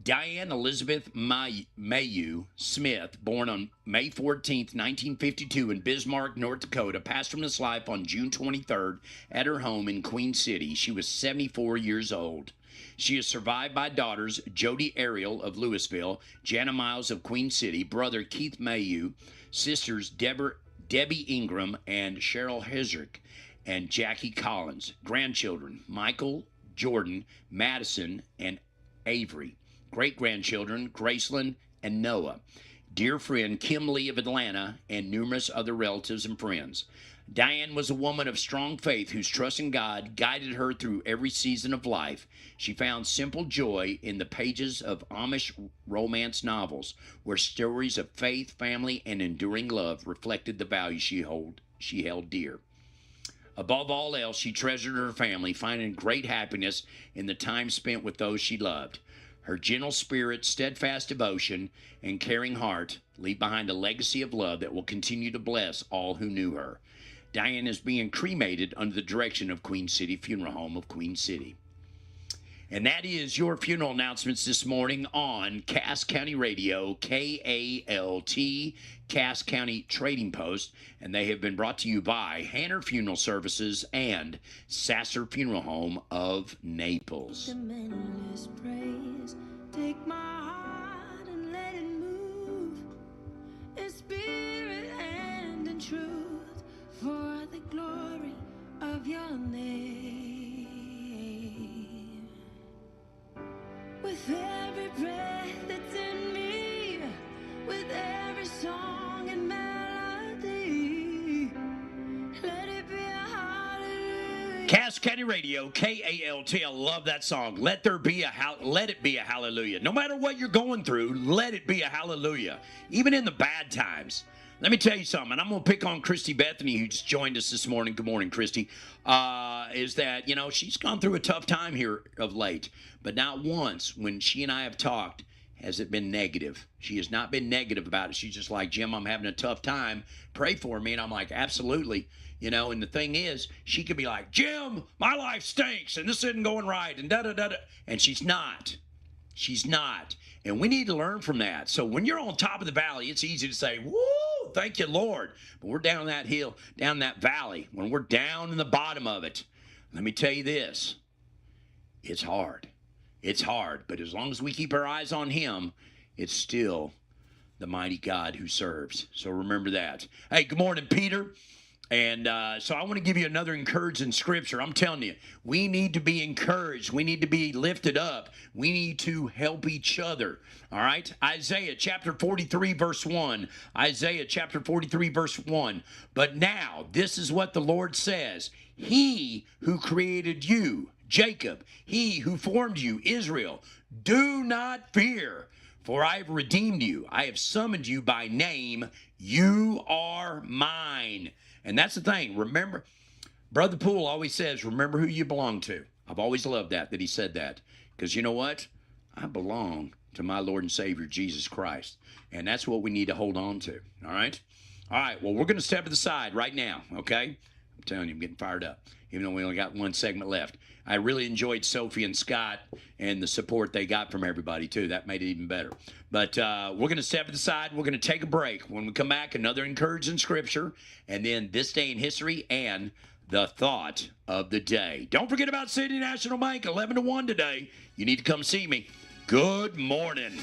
Diane Elizabeth Mayu Smith, born on May 14, 1952 in Bismarck, North Dakota, passed from this life on June 23rd at her home in Queen City. She was 74 years old. She is survived by daughters Jody Ariel of Louisville, Jana Miles of Queen City, brother Keith Mayu, sisters Debbie Ingram and Cheryl Hezrick, and Jackie Collins, grandchildren Michael, Jordan, Madison, and Avery, great-grandchildren Graceland and Noah, dear friend Kim Lee of Atlanta, and numerous other relatives and friends. Diane was a woman of strong faith whose trust in God guided her through every season of life. She found simple joy in the pages of Amish romance novels, where stories of faith, family, and enduring love reflected the values she held dear. Above all else, she treasured her family, finding great happiness in the time spent with those she loved. Her gentle spirit, steadfast devotion, and caring heart leave behind a legacy of love that will continue to bless all who knew her. Diane is being cremated under the direction of Queen City Funeral Home of Queen City. And that is your funeral announcements this morning on Cass County Radio, KALT, Cass County Trading Post. And they have been brought to you by Hanner Funeral Services and Sasser Funeral Home of Naples. Praise, take my heart and let it move in spirit and in truth for the glory of your name. With every breath that's in me, with every song and melody, let it be a hallelujah. Cass County Radio, KALT. I love that song. Let it be a hallelujah. No matter what you're going through, let it be a hallelujah. Even in the bad times. Let me tell you something, and I'm going to pick on Christy Bethany, who just joined us this morning. Good morning, Christy. Is that, she's gone through a tough time here of late, but not once when she and I have talked has it been negative. She has not been negative about it. She's just like, Jim, I'm having a tough time. Pray for me. And I'm like, absolutely. And the thing is, she could be like, Jim, my life stinks, and this isn't going right, and da-da-da-da. And she's not. She's not. And we need to learn from that. So when you're on top of the valley, it's easy to say, woo, thank you, Lord. But we're down that hill, down that valley. When we're down in the bottom of it, let me tell you this. It's hard. It's hard. But as long as we keep our eyes on him, it's still the mighty God who serves. So remember that. Hey, good morning, Peter. And so I want to give you another encouraging scripture. I'm telling you, we need to be encouraged. We need to be lifted up. We need to help each other. All right? Isaiah chapter 43, verse 1. Isaiah chapter 43, verse 1. But now, this is what the Lord says. He who created you, Jacob, he who formed you, Israel, do not fear, for I have redeemed you. I have summoned you by name. You are mine. And that's the thing. Remember, Brother Poole always says, remember who you belong to. I've always loved that he said that. Because you know what? I belong to my Lord and Savior, Jesus Christ. And that's what we need to hold on to. All right? All right. Well, we're going to step to the side right now. Okay? I'm telling you, I'm getting fired up. Even though we only got one segment left. I really enjoyed Sophie and Scott and the support they got from everybody, too. That made it even better. But we're going to step to the side. We're going to take a break. When we come back, another encouraging scripture, and then this day in history and the thought of the day. Don't forget about City National Bank, 11 to 1 today. You need to come see me. Good morning.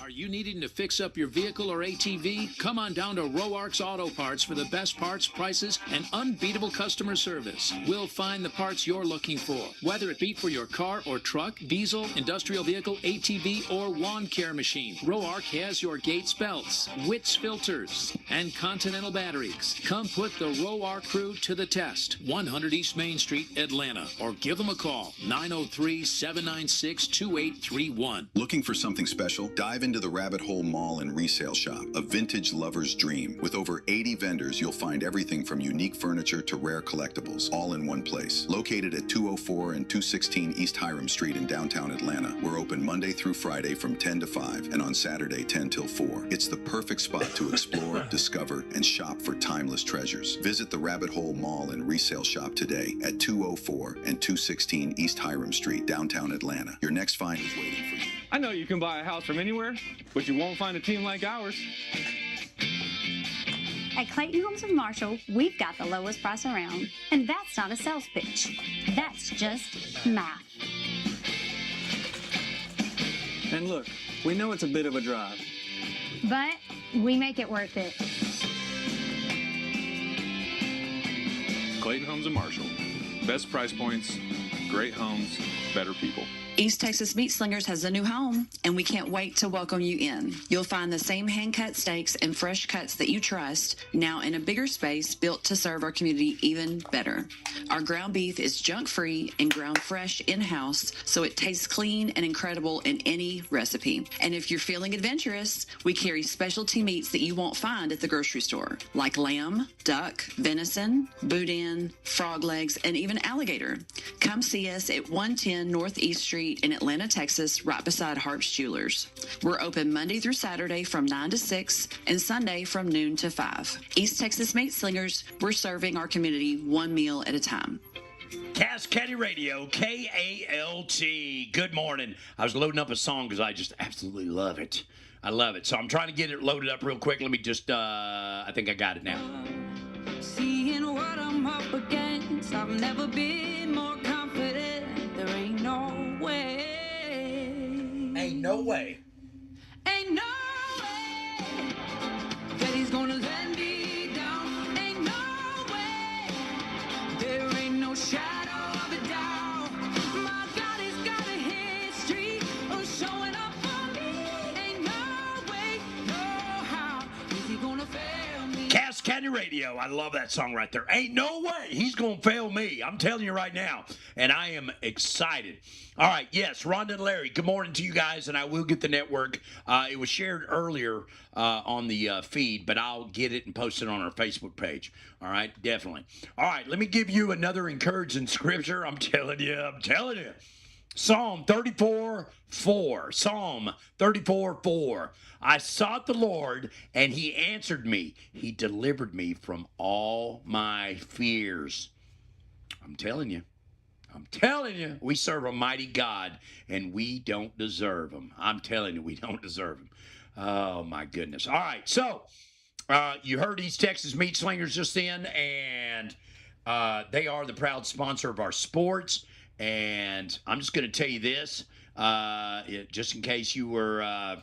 Are you needing to fix up your vehicle or ATV? Come on down to Roark's Auto Parts for the best parts, prices, and unbeatable customer service. We'll find the parts you're looking for, whether it be for your car or truck, diesel, industrial vehicle, ATV, or lawn care machine. Roark has your Gates belts, Witz filters, and Continental batteries. Come put the Roark crew to the test. 100 East Main Street, Atlanta, or give them a call, 903-796-2831. Looking for something special? Dive into the Rabbit Hole Mall and Resale Shop, a vintage lover's dream. With over 80 vendors, you'll find everything from unique furniture to rare collectibles, all in one place. Located at 204 and 216 East Hiram Street in downtown Atlanta. We're open Monday through Friday from 10 to 5 and on Saturday 10 till 4. It's the perfect spot to explore, discover, and shop for timeless treasures. Visit the Rabbit Hole Mall and Resale Shop today at 204 and 216 East Hiram Street, downtown Atlanta. Your next find is waiting for you. I know you can buy a house from anywhere, but you won't find a team like ours. At Clayton Homes of Marshall, we've got the lowest price around. And that's not a sales pitch. That's just math. And look, we know it's a bit of a drive. But we make it worth it. Clayton Homes and Marshall. Best price points, great homes, better people. East Texas Meat Slingers has a new home, and we can't wait to welcome you in. You'll find the same hand-cut steaks and fresh cuts that you trust, now in a bigger space built to serve our community even better. Our ground beef is junk-free and ground fresh in-house, so it tastes clean and incredible in any recipe. And if you're feeling adventurous, we carry specialty meats that you won't find at the grocery store, like lamb, duck, venison, boudin, frog legs, and even alligator. Come see us at 110 Northeast Street in Atlanta, Texas, right beside Harp's Jewelers. We're open Monday through Saturday from 9 to 6 and Sunday from noon to 5. East Texas Meat Slingers, we're serving our community one meal at a time. Cass County Radio, KALT. Good morning. I was loading up a song because I just absolutely love it. I love it. So I'm trying to get it loaded up real quick. Let me just, I think I got it now. Seeing what I'm up against, I've never been more confident. There ain't no way. Ain't no way. Ain't no way that he's gonna let me down. Ain't no way. There ain't no shadow of a doubt. My God has got a history of showing up for me. Ain't no way, no how is he gonna fail me. Cass County Radio. I love that song right there. Ain't no way he's going to fail me. I'm telling you right now. And I am excited. All right. Yes, Rhonda and Larry, good morning to you guys. And I will get the network. It was shared earlier on the feed, but I'll get it and post it on our Facebook page. All right. Definitely. All right. Let me give you another encouraging scripture. I'm telling you. Psalm 34:4. Psalm 34:4. I sought the Lord, and he answered me. He delivered me from all my fears. I'm telling you. We serve a mighty God, and we don't deserve him. I'm telling you, we don't deserve him. Oh, my goodness. All right, so you heard East Texas Meat Slingers just in, and they are the proud sponsor of our sports. And I'm just going to tell you this, just in case you were,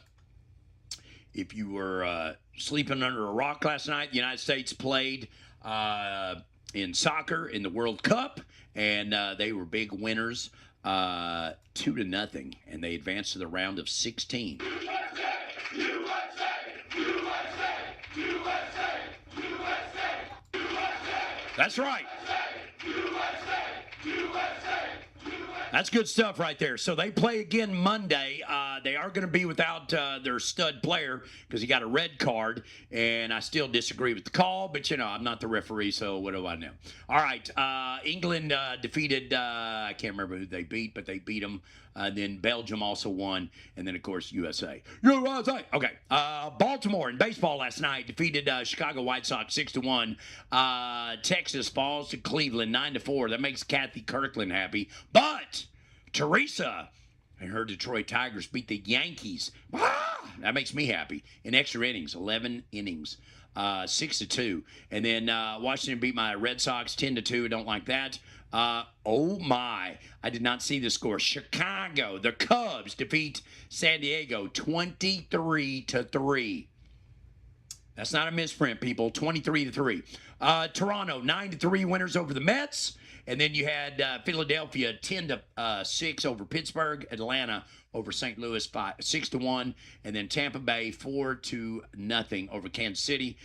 if you were sleeping under a rock last night, the United States played in soccer in the World Cup, and they were big winners, 2-0, and they advanced to the round of 16. That's right. That's good stuff right there. So they play again Monday. They are going to be without their stud player because he got a red card, and I still disagree with the call, but, you know, I'm not the referee, so what do I know? All right, England defeated, I can't remember who they beat, but they beat them. Then Belgium also won, and then, of course, USA. USA! Okay. Baltimore in baseball last night defeated Chicago White Sox 6-1. Texas falls to Cleveland 9-4. That makes Kathy Kirkland happy. But Teresa and her Detroit Tigers beat the Yankees. That makes me happy. In extra innings, 11 innings, 6-2. And then Washington beat my Red Sox 10-2. I don't like that. Oh my, I did not see the score. Chicago, the Cubs defeat San Diego 23-3. That's not a misprint, people. 23-3. Toronto 9-3 winners over the Mets. And then you had Philadelphia 10-6 over Pittsburgh. Atlanta over St. Louis 6-1. And then Tampa Bay 4-0 over Kansas City.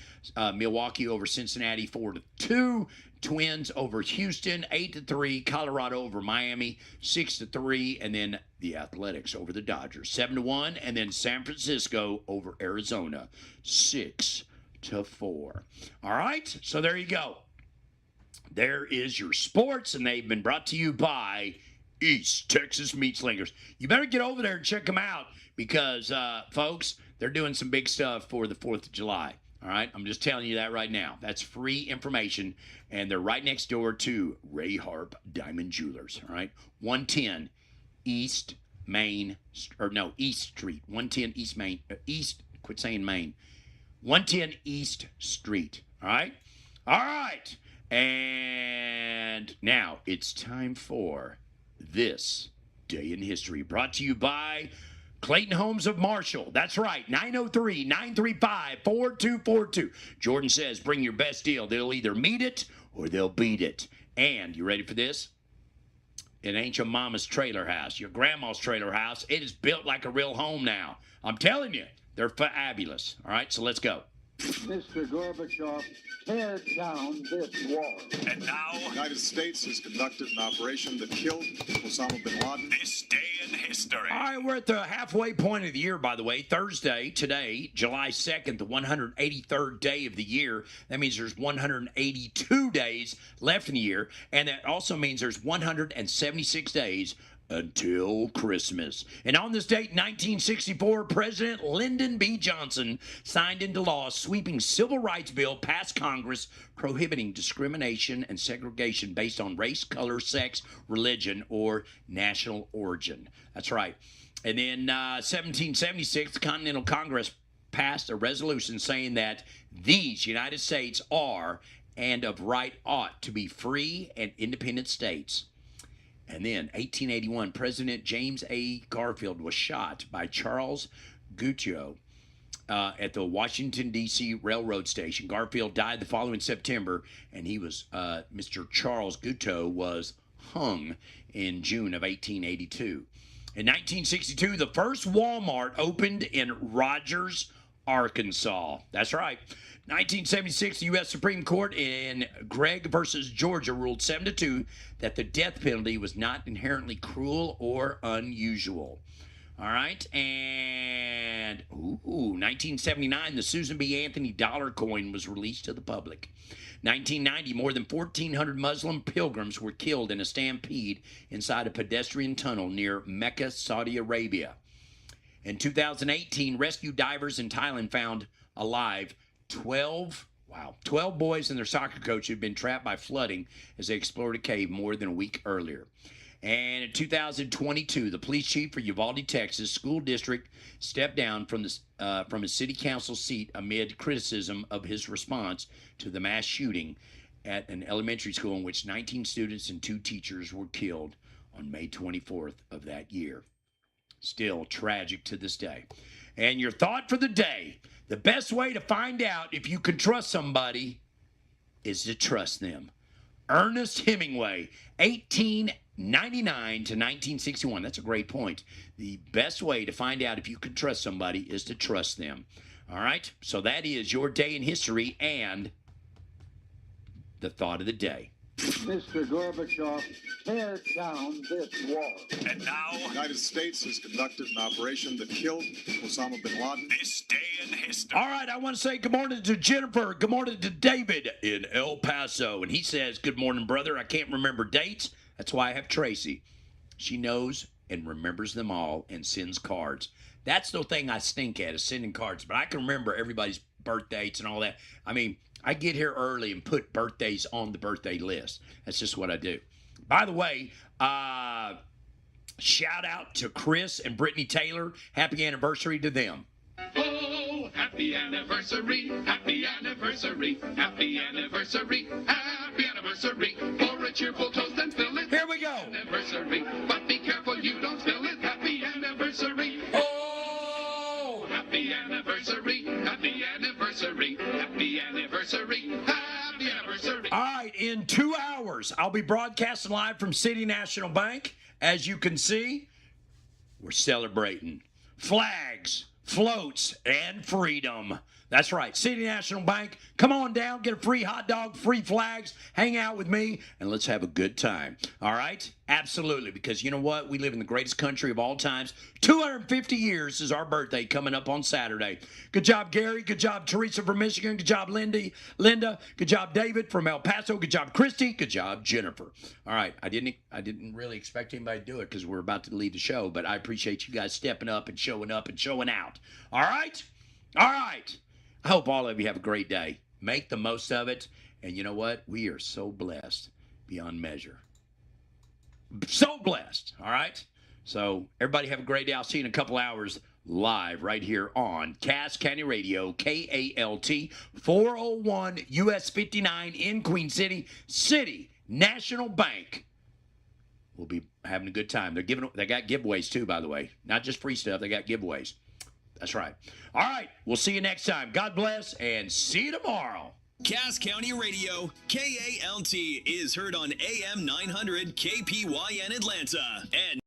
Milwaukee over Cincinnati 4-2. Twins over Houston 8-3. Colorado over Miami 6-3. And then the Athletics over the Dodgers 7-1. And then San Francisco over Arizona 6-4. All right, so there you go. There is your sports, and they've been brought to you by East Texas Meat Slingers. You better get over there and check them out because, folks, they're doing some big stuff for the 4th of July. All right, I'm just telling you that right now. That's free information, and they're right next door to Ray Harp Diamond Jewelers. All right, 110 East Street. 110 East Main. Quit saying Main. 110 East Street. All right. And now it's time for This Day in History, brought to you by Clayton Homes of Marshall. That's right, 903-935-4242. Jordan says, bring your best deal. They'll either meet it or they'll beat it. And you ready for this? It ain't your mama's trailer house, your grandma's trailer house. It is built like a real home now. I'm telling you, they're fabulous. All right, so let's go. Mr. Gorbachev, tear down this wall. And now, the United States has conducted an operation that killed Osama bin Laden. This Day in History. All right, we're at the halfway point of the year, by the way. Thursday, today, July 2nd, the 183rd day of the year. That means there's 182 days left in the year. And that also means there's 176 days until Christmas. And on this date, 1964, President Lyndon B. Johnson signed into law a sweeping civil rights bill passed Congress prohibiting discrimination and segregation based on race, color, sex, religion, or national origin. That's right. And then 1776, the Continental Congress passed a resolution saying that these United States are and of right ought to be free and independent states. And then, 1881, President James A. Garfield was shot by Charles Gutierrez at the Washington, D.C. railroad station. Garfield died the following September, and he was, Mr. Charles Gutierrez was hung in June of 1882. In 1962, the first Walmart opened in Rogers, Arkansas. That's right. 1976, the U.S. Supreme Court in Gregg versus Georgia ruled 7-2 that the death penalty was not inherently cruel or unusual. All right, and 1979, the Susan B. Anthony dollar coin was released to the public. 1990, more than 1,400 Muslim pilgrims were killed in a stampede inside a pedestrian tunnel near Mecca, Saudi Arabia. In 2018, rescue divers in Thailand found alive 12 boys and their soccer coach who had been trapped by flooding as they explored a cave more than a week earlier. And in 2022, the police chief for Uvalde, Texas school district stepped down from his city council seat amid criticism of his response to the mass shooting at an elementary school in which 19 students and 2 teachers were killed on May 24th of that year. Still tragic to this day. And your thought for the day: the best way to find out if you can trust somebody is to trust them. Ernest Hemingway, 1899 to 1961. That's a great point. The best way to find out if you can trust somebody is to trust them. All right? So that is your day in history and the thought of the day. Mr. Gorbachev, tear down this wall. And now, the United States has conducted an operation that killed Osama bin Laden. This Day in History. All right, I want to say good morning to Jennifer. Good morning to David in El Paso. And he says, good morning, brother. I can't remember dates. That's why I have Tracy. She knows and remembers them all and sends cards. That's the thing I stink at, is sending cards. But I can remember everybody's birth dates and all that. I mean, I get here early and put birthdays on the birthday list. That's just what I do. By the way, shout out to Chris and Brittany Taylor. Happy anniversary to them. Oh, happy anniversary, happy anniversary, happy anniversary, happy anniversary. Pour a cheerful toast and fill it. Here we go. Anniversary, but be careful you don't spill it. Happy anniversary. Oh, happy anniversary, happy anniversary, happy anniversary, happy anniversary. All right, in 2 hours, I'll be broadcasting live from City National Bank. As you can see, we're celebrating flags, floats, and freedom. That's right, City National Bank. Come on down, get a free hot dog, free flags, hang out with me, and let's have a good time. All right? Absolutely, because you know what? We live in the greatest country of all times. 250 years is our birthday coming up on Saturday. Good job, Gary. Good job, Teresa from Michigan. Good job, Linda. Good job, David from El Paso. Good job, Christy. Good job, Jennifer. All right, I didn't really expect anybody to do it because we're about to leave the show, but I appreciate you guys stepping up and showing out. All right? All right. I hope all of you have a great day. Make the most of it. And you know what? We are so blessed beyond measure. So blessed. All right? So everybody have a great day. I'll see you in a couple hours live right here on Cass County Radio, KALT, 401 US 59 in Queen City, City National Bank. We'll be having a good time. They got giveaways too, by the way. Not just free stuff, they got giveaways. That's right. All right, we'll see you next time. God bless, and see you tomorrow. Cass County Radio, KALT, is heard on AM 900 KPYN Atlanta and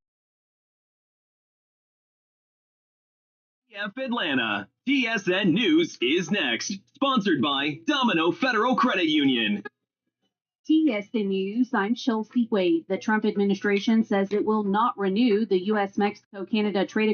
Atlanta. TSN News is next. Sponsored by Domino Federal Credit Union. TSN News, I'm Chelsea Wade. The Trump administration says it will not renew the U.S.-Mexico-Canada trade agreement